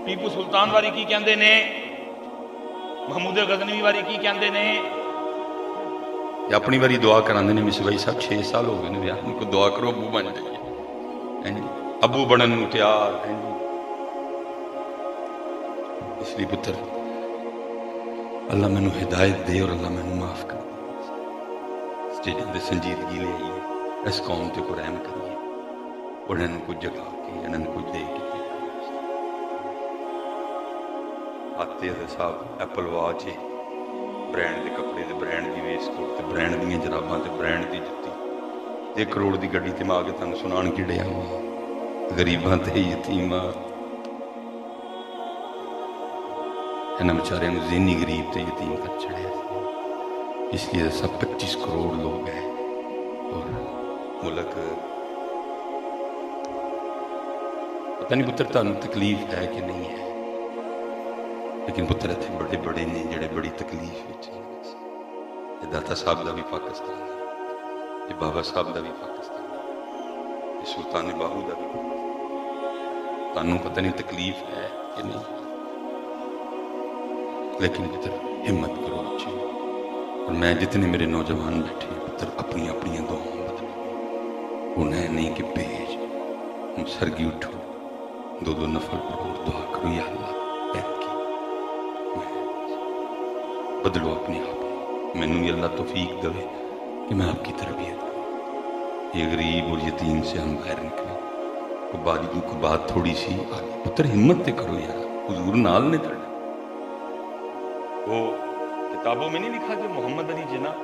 S1: ٹیپو سلطان واری کی کہندے نے، محمود غزنوی واری کی کہندے نے. ਤੇ ਆਪਣੀ ਵਾਰੀ ਦੁਆ ਕਰਾਉਂਦੇ ਨੇ ਮਿਸਬਾਈ ਸਾਹਿਬ 6 ਸਾਲ ਹੋ ਗਏ ਨੇ ਵਿਆਹ ਨੂੰ, ਕੋਈ ਦੁਆ ਕਰੋ ਅੱਬੂ ਬਣ ਜਾਈਏ, ਹਾਂਜੀ ਅੱਬੂ ਬਣਨ ਨੂੰ ਤਿਆਰ ਹੈ। ਇਸ ਲਈ ਪੁੱਤਰ ਅੱਲਾ ਮੈਨੂੰ ਹਿਦਾਇਤ ਦੇ ਔਰ ਅੱਲਾ ਮੈਨੂੰ ਮਾਫ ਕਰ ਦੇ। ਸਟੇਜਾਂ ਦੇ ਸੰਜੀਦਗੀ ਲੈ ਆਈਏ, ਇਸ ਕੌਮ ਤੇ ਕੋ ਰਹਿਮ ਕਰੀਏ, ਉਹਨਾਂ ਨੂੰ ਕੁਝ ਜਗਾ ਕੇ ਇਹਨਾਂ ਨੂੰ ਕੁਝ ਦੇ ਕੇ ਆਤੇ ਦੇ ਸਾਹਿਬ ਐਪਲ ਵਾਚ ਬ੍ਰਾਂਡ ਦੇ ਕੱਪੜੇ ਤੇ ਬ੍ਰਾਂਡ ਦੀ ਵੇਸਟਕੋਟ ਤੇ ਬ੍ਰਾਂਡ ਦੀਆਂ ਜਰਾਬਾਂ ਤੇ ਬ੍ਰਾਂਡ ਦੀ ਜੁੱਤੀ, 1 ਕਰੋੜ ਦੀ ਗੱਡੀ ਤੇ ਮੈਂ ਆ ਕੇ ਤੁਹਾਨੂੰ ਸੁਣਾਉਣ ਕੀ ਡਿਆ ਵਾਂ, ਗਰੀਬਾਂ ਤੇ ਯਤੀਮਾਂ ਇਹਨਾਂ ਵਿਚਾਰਿਆਂ ਨੂੰ ਜ਼ਹਿਨੀ ਗਰੀਬ ਤੇ ਯਤੀਮ ਕਰ ਛੜਿਆ ਸੀ। اس لیے سب 25 کروڑ لوگ ہیں اور ملک پتہ نہیں پتر تانوں تکلیف ہے کہ نہیں ہے، لیکن پتر اتنے بڑے بڑے نے جڑے بڑی تکلیف وچ یہ داتا صاحب دا بھی پاکستان ہے، یہ بابا صاحب دا بھی پاکستان ہے، یہ سلطان باہو دا بھی پاکستان، تانوں پتہ نہیں تکلیف ہے کہ نہیں، لیکن پتر ہمت کرو بچے، اور میں جتنے میرے نوجوان بیٹھے ہیں پتر اپنی اپنی دعاؤں بدلو، انہیں نہیں کہ بھیج ہم سرگی اٹھو 2 نفل پڑھو اور دعا کرو یا اللہ بدلو اپنے آپ، میں نے اللہ توفیق دے کہ میں آپ کی تربیت کروں، یہ غریب اور یتیم سے ہم باہر نکلیں، کو بات تھوڑی سی آگے پتر ہمت تے کرو یار، حضور نال نے تڑنا، وہ کتابوں میں نہیں لکھا جو محمد علی جناح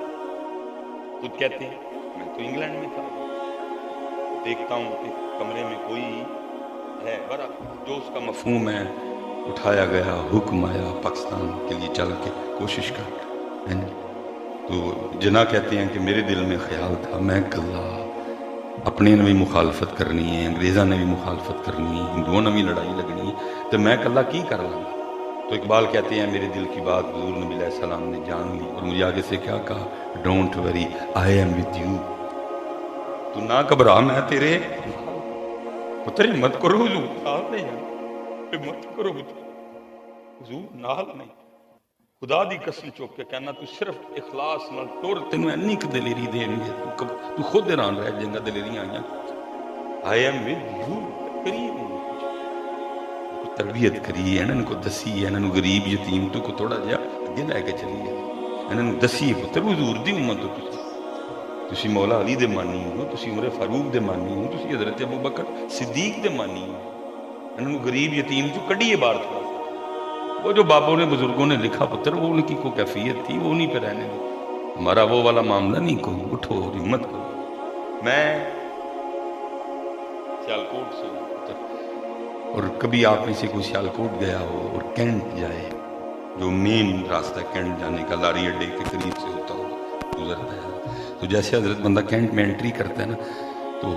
S1: خود کہتے ہیں میں تو انگلینڈ میں تھا، دیکھتا ہوں کہ کمرے میں کوئی ہے، برا جو اس کا مفہوم ہے اٹھایا گیا، حکم آیا پاکستان کے لیے چل کے کوشش کر، تو جناح کہتے ہیں کہ میرے دل میں خیال تھا میں کلا اپنے نے بھی مخالفت کرنی ہے، انگریزاں نے بھی مخالفت کرنی ہے، ہندوؤں نے بھی لڑائی لگنی ہے، تو میں کلا کی کر لوں گا؟ تو اقبال کہتے ہیں میرے دل کی بات حضور نبی علیہ السلام نے جان لی، اور مجھے آگے سے کیا کہا، don't worry I am with you, تو نہ گھبرا میں تیرے پتر ہمت کرو، حضور نال نہیں، ہمت کرو حضور نال نہیں، خدا دی قسم چوک کے کہنا تو صرف اخلاص نال ٹور، تینوں اینی کہ دلیری دین گے، تو خود حیران رہ جائیں گا دلیریاں آئیاں، آئی ایم وتھ یو کریم تربیت کریے، انہوں کو دسی، انہوں غریب یتیم تو کو تھوڑا جہا اگے لے کے چلیے، انہوں دسی پتر حضور دی امت ہو، تسی مولا علی دے مانی ہو، تسی عمر فاروق دے مانی ہو، تسی حضرت ابوبکر صدیق دے مانی ہو، انہوں غریب یتیم تو کڈیے بار تھوڑا، وہ جو بابوں نے بزرگوں نے لکھا پتر وہ ان کی کوئی کیفیت تھی، وہ نہیں پہ رہنے دو، ہمارا وہ والا معاملہ نہیں، کوئی اٹھو اور ہمت کرو۔ میں سیالکوٹ سے ہوں پتر، اور کبھی آپ میں سے کوئی سیالکوٹ گیا ہو اور کینٹ جائے، جو مین راستہ کینٹ جانے کا لاری اڈے کے قریب سے ہوتا ہو گزرتا ہے، تو جیسے حضرت بندہ کینٹ میں انٹری کرتا ہے نا، تو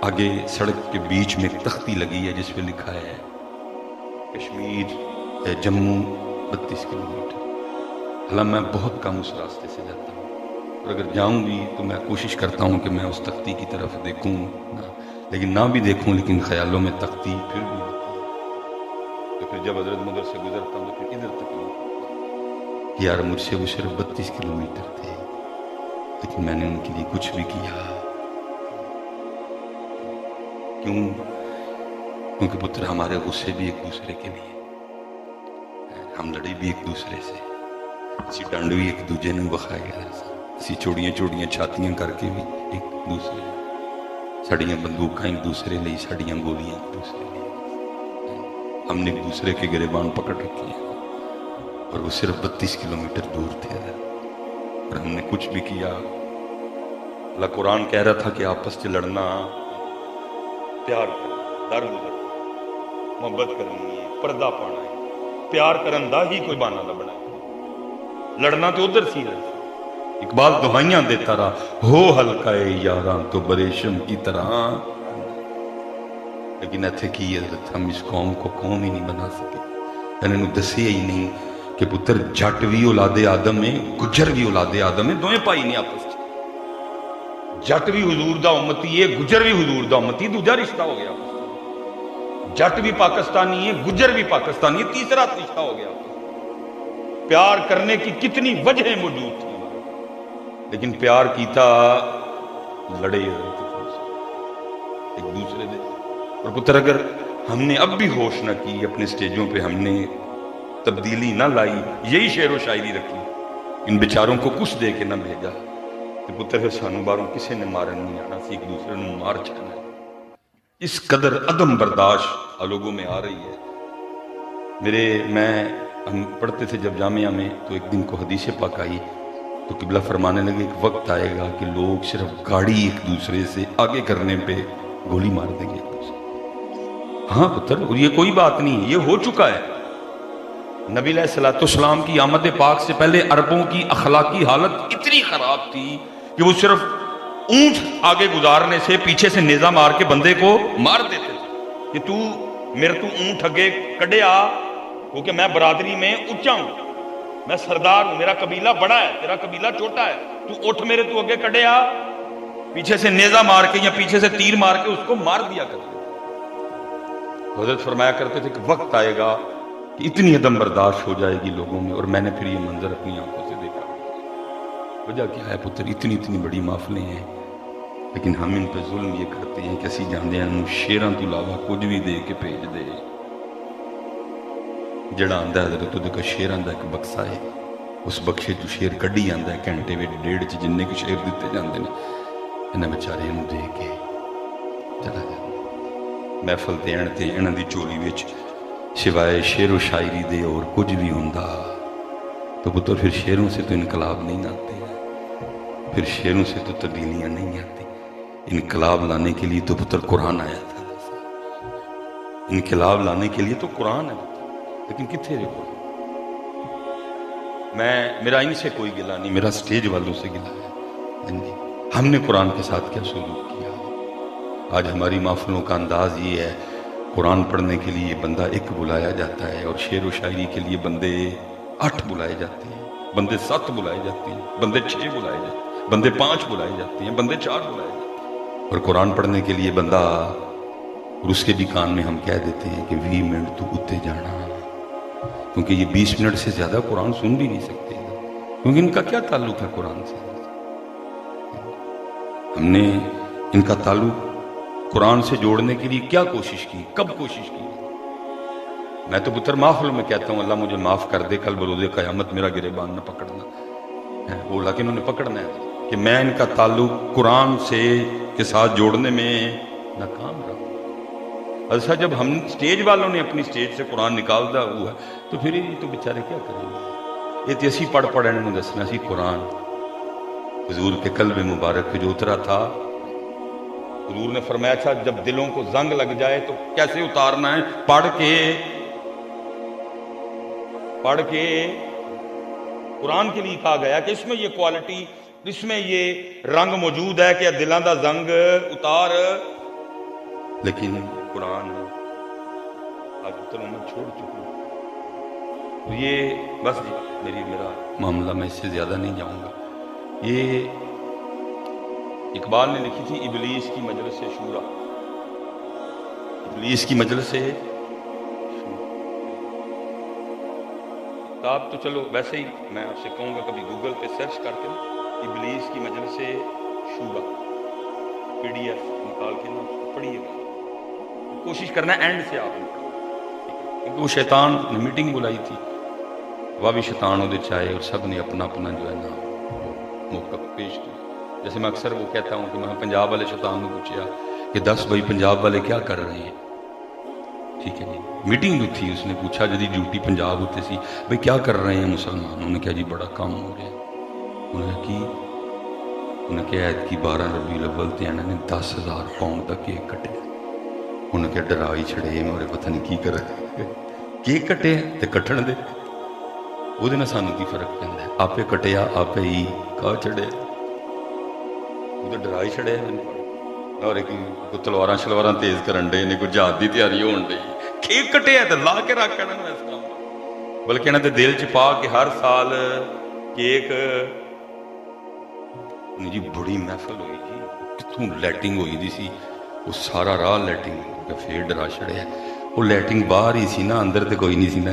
S1: آگے سڑک کے بیچ میں ایک تختی لگی ہے جس پہ لکھا ہے کشمیر جموں 32 کلومیٹر، حالانکہ میں بہت کم اس راستے سے جاتا ہوں، اور اگر جاؤں بھی تو میں کوشش کرتا ہوں کہ میں اس تختی کی طرف دیکھوں نہ، لیکن نہ بھی دیکھوں لیکن خیالوں میں تختی پھر بھی ہوتی ہے، تو پھر جب حضرت مدر سے گزرتا ہوں تو پھر ادھر تک نہیں، یار مجھ سے وہ صرف 32 کلومیٹر تھے، لیکن میں نے ان کے لیے کچھ بھی کیا، کیوں؟ کیونکہ پتر ہمارے غصے بھی ایک دوسرے کے لیے، ہم لڑے بھی ایک دوسرے سے، اسی ڈانڈ بھی ایک دوسرے نے بخائے گیا، اسی چوڑیاں چوڑیاں چھاتیاں کر کے بھی ایک دوسرے، ساڑیاں بندوقاں ایک دوسرے لئی، ساڑیاں گولیاں ایک دوسرے لئی، ہم نے ایک دوسرے کے گریبان پکڑ رکھے ہیں، اور وہ صرف 32 کلومیٹر دور تھے، اور ہم نے کچھ بھی کیا۔ اللہ قرآن کہہ رہا تھا کہ آپس سے لڑنا پیار کرنا، در گزر محبت کرنی ہے، پردہ پانا ہے، پیار کرن دا ہی کوئی بہانہ نہ بنائے، لڑنا تو ادھر سی رہا، اقبال دعائیاں دیتا رہا، ہو حلقہ یاراں تو بریشم کی طرح، لیکن ایتھے کی حضرت ہم اس قوم کو قوم ہی نہیں بنا سکے، انہوں دسے ہی نہیں کہ پتر جٹ بھی اولاد آدم ہے، گجر بھی اولاد آدم ہے، دوئے پائی نہیں آپس سے، جٹ بھی حضور دا امتی ہے، گجر بھی حضور دا امتی ہے، دوجا رشتہ ہو گیا، جٹ بھی پاکستانی ہے، گجر بھی پاکستانی ہے، تیسرا رشتہ ہو گیا۔ پیار کرنے کی کتنی وجہیں موجود تھی، لیکن پیار کیتا لڑے ایک دوسرے دے. اور پتر اگر ہم نے اب بھی ہوش نہ کی، اپنے سٹیجوں پہ ہم نے تبدیلی نہ لائی، یہی شعر و شاعری رکھی، ان بیچاروں کو کچھ دے کے نہ بھیجا، تو پتر پھر سانو باروں کسے نے مارن نہیں آنا سی، ایک دوسرے نے مار چھانا ہے. اس قدر عدم برداشت لوگوں میں آ رہی ہے. ہم پڑھتے تھے جب جامعہ میں، تو ایک دن کو حدیث پاک آئی تو قبلہ فرمانے لگے ایک وقت آئے گا کہ لوگ صرف گاڑی ایک دوسرے سے آگے کرنے پہ گولی مار دیں گے ایک دوسرے. ہاں پتر، اور یہ کوئی بات نہیں، یہ ہو چکا ہے. نبی علیہ الصلوۃ والسلام کی آمد پاک سے پہلے عربوں کی اخلاقی حالت اتنی خراب تھی کہ وہ صرف اونٹ آگے گزارنے سے پیچھے سے نیزہ مار کے بندے کو مار دیتے تھے کہ تو اونٹ اگے کڈے آ، کیونکہ میں برادری میں اونچا ہوں، میں سردار ہوں، میرا قبیلہ بڑا ہے، تیرا قبیلہ چھوٹا ہے، تو اٹھ میرے تو اگے کڈے آ. پیچھے سے نیزہ مار کے یا پیچھے سے تیر مار کے اس کو مار دیا کرتے. حضرت فرمایا کرتے تھے کہ وقت آئے گا کہ اتنی عدم برداشت ہو جائے گی لوگوں میں. اور میں نے پھر یہ منظر اپنی آنکھوں سے دیکھا. وجہ کیا ہے پتر؟ اتنی بڑی محفلیں ہیں، لیکن ہم ان پہ ظلم یہ کرتے ہیں کہ اسی جاندے ہیں شیراں تو علاوہ کچھ بھی دے کے بھیج دے. جڑا آندا ہے حضرت دے کا شیراں دا ایک بکسا ہے، اس بخشے جو شیر کڈی آندا ہے گھنٹے وچ ڈیڑھ چ جننے کے شیر دیتے جاندے نے، انہاں بیچارے نوں دے کے چلا جاندا. محفل تے آن تے انہاں دی چولی وچ سوائے شعر و شاعری دے اور کچھ بھی ہوندا تو پتر پھر شعروں سے تو انقلاب نہیں آتے، پھر شعروں سے تو تبدیلیاں نہیں آتی. انقلاب لانے کے لیے تو پتر قرآن آیا تھا. انقلاب لانے کے لیے تو قرآن ہے پتر، لیکن کتنے رہے قرآن؟ میرا ان سے کوئی گلا نہیں، میرا سٹیج والوں سے گلا ہے. ہم نے قرآن کے ساتھ کیا سلوک کیا؟ آج ہماری محفلوں کا انداز یہ ہے، قرآن پڑھنے کے لیے بندہ ایک بلایا جاتا ہے، اور شعر و شاعری کے لیے بندے 8 بلائے جاتے ہیں، بندے 7 بلائے جاتے ہیں، بندے 6 بلائے جاتے ہیں، بندے 5 بلائے جاتے ہیں، بندے 4 بلائے جاتے ہیں. اور قرآن پڑھنے کے لیے بندہ، اور اس کے بھی کان میں ہم کہہ دیتے ہیں کہ 20 منٹ تو اتے جانا، کیونکہ یہ 20 منٹ سے زیادہ قرآن سن بھی نہیں سکتے، کیونکہ ان کا کیا تعلق ہے قرآن سے؟ ہم نے ان کا تعلق قرآن سے جوڑنے کے لیے کیا کوشش کی؟ کب کوشش کی؟ میں تو پتر محفل میں کہتا ہوں اللہ مجھے معاف کر دے، کل بروز قیامت میرا گریبان نہ پکڑنا، وہ لیکن انہوں نے پکڑنا ہے کہ میں ان کا تعلق قرآن سے کے ساتھ جوڑنے میں ناکام رہا. ایسا جب ہم سٹیج والوں نے اپنی سٹیج سے قرآن نکال دا ہوا ہے تو پھر یہ تو بیچارے کیا کریں گے؟ یہ تو اسی پڑھ انہوں نے دسنا سی قرآن حضور کے قلب مبارک پہ جو اترا تھا. حضور نے فرمایا تھا جب دلوں کو زنگ لگ جائے تو کیسے اتارنا ہے؟ پڑھ کے قرآن کے لیے کہا گیا کہ اس میں یہ کوالٹی، اس میں یہ رنگ موجود ہے کہ دلوں دا زنگ اتار. لیکن قرآن آج میں چھوڑ چکا تو یہ بس جی میرا معاملہ، میں اس سے زیادہ نہیں جاؤں گا. یہ اقبال نے لکھی تھی ابلیس کی مجلس شورا، ابلیس کی مجلس سے کتاب تو چلو ویسے ہی میں آپ سے کہوں گا کبھی گوگل پہ سرچ کر کے ابلیس کی مجلس شورا PDF نکال کے نا پڑھیے گا، کوشش کرنا اینڈ سے آپ نے پڑھنا، کیونکہ وہ شیطان نے میٹنگ بلائی تھی، وہ بھی شیطان وہ چاہے، اور سب نے اپنا جو ہے نا موقع پیش کیا. جیسے میں اکثر وہ کہتا ہوں کہ میں پنجاب والے شیطان نے پوچھا کہ 10 بھائی پنجاب والے کیا کر رہے ہیں؟ ٹھیک ہے جی، میٹنگ بھی تھی، اس نے پوچھا جی ڈیوٹی پنجاب ہوتے سی بھائی کیا کر رہے ہیں مسلمان؟ انہوں نے کہا جی بڑا کام ہو گیا. انہوں نے کہا عید کی 12 ربیع الاول تے انہوں نے 10,000 پاؤنڈ کا کیک کٹے. انہوں نے کہا ڈرا ہی چھڑے میرے پتہ نہیں کی کر رہے، کیک کٹے تے کٹن دے، وہ دن سانو کی فرق پہندا ہے؟ آپے کٹیا آپے ہی کھا چھڑے، وہ تو ڈرا ہی چھڑے. اور ایک تلواراں شلواراں تیز کرن ڈے نے، کوئی جہاد دی تیاری ہون ڈی، کیک کٹے تے لا کے رکھ کر اس کام، بلکہ انہاں دے دل چ پا کے ہر سال کیک. جی بڑی محفل ہوئی جی، کتوں لائٹنگ ہوئی دی سی، وہ سارا راہ لائٹنگ پھر ڈرا چھڑے. وہ لائٹنگ باہر ہی سی نا، اندر تے کوئی نہیں سی نا.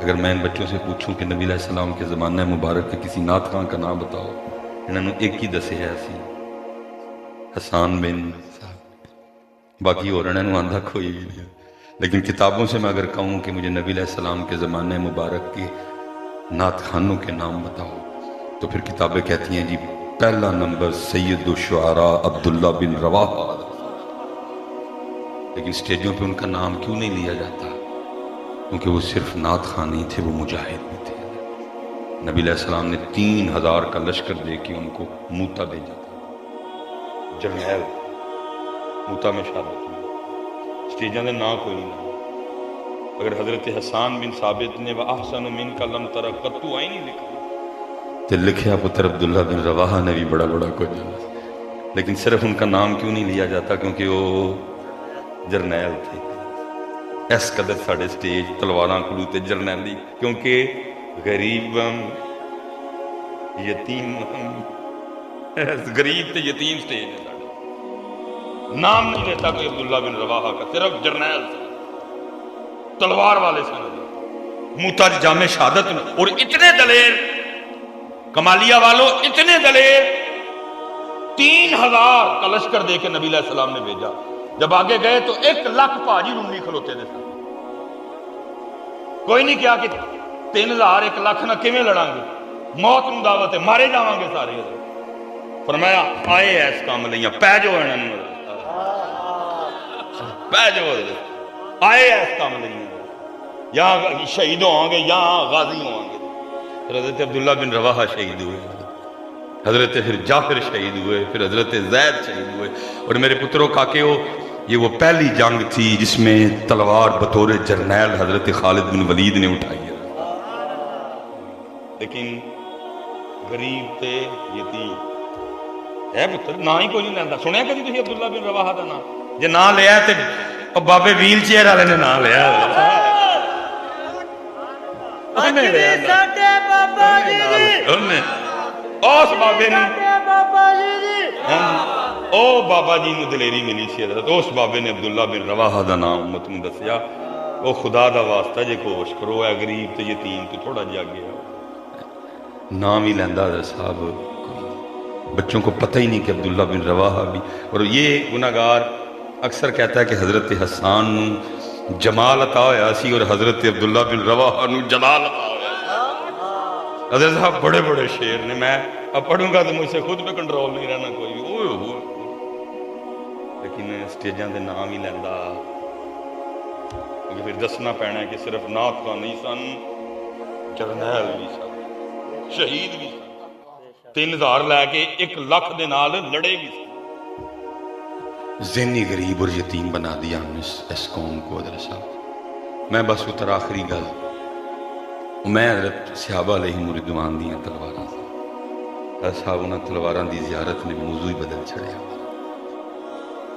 S1: اگر میں ان بچوں سے پوچھوں کہ نبی علیہ السلام کے زمانہ مبارک کے کسی نعت خان کا نام بتاؤ، انہوں نے ایک ہی دسے ہے اسی حسان بن صاحب، باقی اور انہوں نے آندھا کوئی بھی نہیں۔ لیکن کتابوں سے میں اگر کہوں کہ مجھے نبی علیہ السلام کے زمانہ مبارک کے نعت خانوں کے نام بتاؤ تو پھر کتابیں کہتی ہیں جی پہلا نمبر سید الشعراء عبداللہ بن رواحہ، لیکن سٹیجوں پہ ان کا نام کیوں نہیں لیا جاتا؟ کیونکہ وہ صرف نعت خان نہیں تھے، وہ مجاہد بھی تھے۔ نبی علیہ السلام نے 3000 کا لشکر دے کے ان کو موتا بھیجا تھا، جرنیل موتا میں شہادت ہوئی، سٹیجاں دے نام کوئی نہیں۔ اگر حضرت حسان بن ثابت نے وَأَحْسَنُ مِنْكَ لَمْ تَرَ قَطُّ آئی نہیں لکھا، تو لکھیا پتر عبداللہ بن رواحہ نے بھی بڑا کچھ جانا، لیکن صرف ان کا نام کیوں نہیں لیا جاتا؟ کیونکہ وہ جرنیل تھے۔ اس قدر ساڑھے سٹیج تلواراں کلوتے جرنیلی، کیونکہ غریب یتیم غریب تے یتیم سٹیج ہے ساڑھے، نام نہیں لیتا کوئی عبداللہ بن رواحہ کا، صرف جرنیل سے تلوار والے سے موتا جامع شہادت، اور اتنے دلیر کمالیہ والوں، اتنے دلیر 3000 کا لشکر دے کے نبی علیہ السلام نے بھیجا۔ جب آگے گئے تو 1 لاکھ پاجی رومی کھلوتے تھے، کوئی نہیں کیا کہ 3000 1 لاکھ نہ کیویں لڑاں گے، موت نوں دعوت ہے، مارے جاواں گے سارے۔ فرمایا آئے ایس کام لئیاں پہ جو انہوں پہ جو آئے ایس کام لئیاں، یا شہید ہوں گے یا غازی ہوں گے۔ حضرت عبداللہ بن رواحہ شہید ہوئے، حضرت پھر جعفر شہید ہوئے، پھر حضرت زید شہید ہوئے۔ اور میرے پتروں کاکیوں، یہ وہ پہلی جنگ تھی جس میں تلوار بطور جرنیل حضرت خالد بن ولید نے اٹھائی ہے، لیکن غریب تے یتیم ہے پتر، نہ ہی کوئی نہیں لینا۔ سنیا کدی تسی عبداللہ بن رواحہ دا نام؟ جے نہ لیا تے بابے ویل چیئر والے نے نہ لیا، اس بابے نے او بابا جی نو دلیری ملی سی حضرت، اس بابے نے عبداللہ بن رواحہ دا نام امت نو دسیا۔ وہ خدا دا واسطہ جے کوش کرو، اے غریب تے یتیم تو تھوڑا جا گیا نام ہی لیندا حضرت صاحب، بچوں کو پتہ ہی نہیں کہ عبداللہ بن رواحہ بھی۔ اور یہ گناہگار اکثر کہتا ہے کہ حضرت حسان نو جمال عطا ہویا سی اور حضرت عبداللہ بن رواحہ نو جلال عطا ہویا سی۔ حضرت صاحب بڑے شیر نے، میں اب پڑھوں گا تو مجھ سے خود پہ کنٹرول نہیں رہنا کوئی بھی، لیکن سٹیجاں دے نام ہی لیندا، کیونکہ پھر دسنا پینا ہے کہ صرف نعت خان نہیں سن، جرنیل بھی سن، شہید بھی سن، 3000 لے کے 1 لاکھ دے نال لڑے بھی سن۔ ذہنی غریب اور یتیم بنا دیا ہم نے اس قوم کو حضرت صاحب۔ میں بس اتر آخری گل، میں حضرت صحابہ علیہم رضوان دیاں تلواراں سے حضرت صاحب انہاں تلواراں دی زیارت نے موضوع ہی بدل چھڑیا۔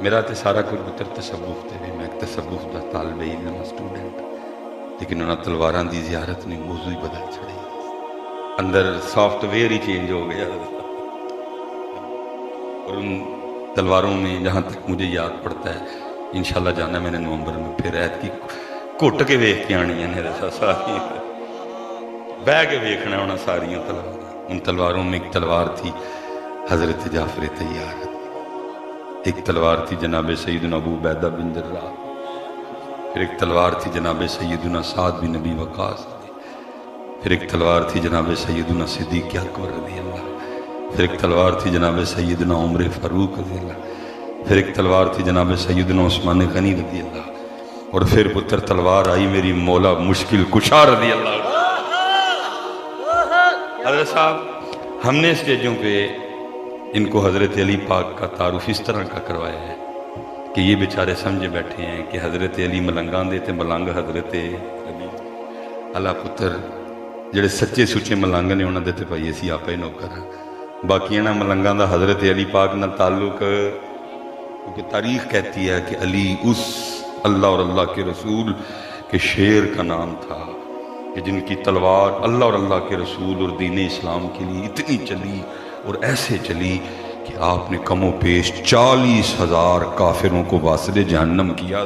S1: میرا تے سارا کچھ پتر تصوف تے بھی، میں ایک تصوف دا طالب علم سٹوڈنٹ، لیکن انہاں تلواراں دی زیارت نے موضوع ہی بدل چھڑیا، اندر سافٹ ویئر ہی چینج ہو گیا۔ اور ان تلواروں میں جہاں تک مجھے یاد پڑتا ہے، انشاءاللہ جانا میں نے نومبر میں، پھر عید کی گھٹ کے ویکھ کے آنی ہے ساری، بہ کے ویکھنا ہونا ساریاں تلوار۔ ان تلواروں میں ایک تلوار تھی حضرت جعفر طیار، ایک تلوار تھی جناب سیدنا ابو عبیدہ بن جراح، پھر ایک تلوار تھی جناب سیدنا سعد بن نبی وقاص، پھر ایک تلوار تھی جناب سیدنا صدیق اکبر رضی اللہ، پھر ایک تلوار تھی جناب سیدنا عمر فاروق رضی اللہ، پھر ایک تلوار تھی جناب سیدنا عثمان غنی رضی اللہ، اور پھر پتر تلوار آئی میری مولا مشکل کشا رضی اللہ۔ حضرت صاحب ہم نے اسٹیجوں پہ ان کو حضرت علی پاک کا تعارف اس طرح کا کروایا ہے کہ یہ بیچارے سمجھے بیٹھے ہیں کہ حضرت علی ملنگاں دے تے ملنگ حضرت علی، اللہ پتر جڑے سچے سچے ملنگ نے انہاں دے تے بھائی اسی آپے نوکر ہیں، باقی انہاں ملنگاں دا حضرت علی پاک نہ تعلق، کیونکہ تاریخ کہتی ہے کہ علی اس اللہ اور اللہ کے رسول کے شیر کا نام تھا کہ جن کی تلوار اللہ اور اللہ کے رسول اور دین اسلام کے لیے اتنی چلی اور ایسے چلی کہ آپ نے کم و پیش 40,000 کافروں کو واصل جہنم کیا۔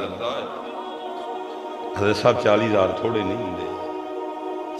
S1: حضرت صاحب 40,000 تھوڑے نہیں ہوں،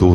S1: 2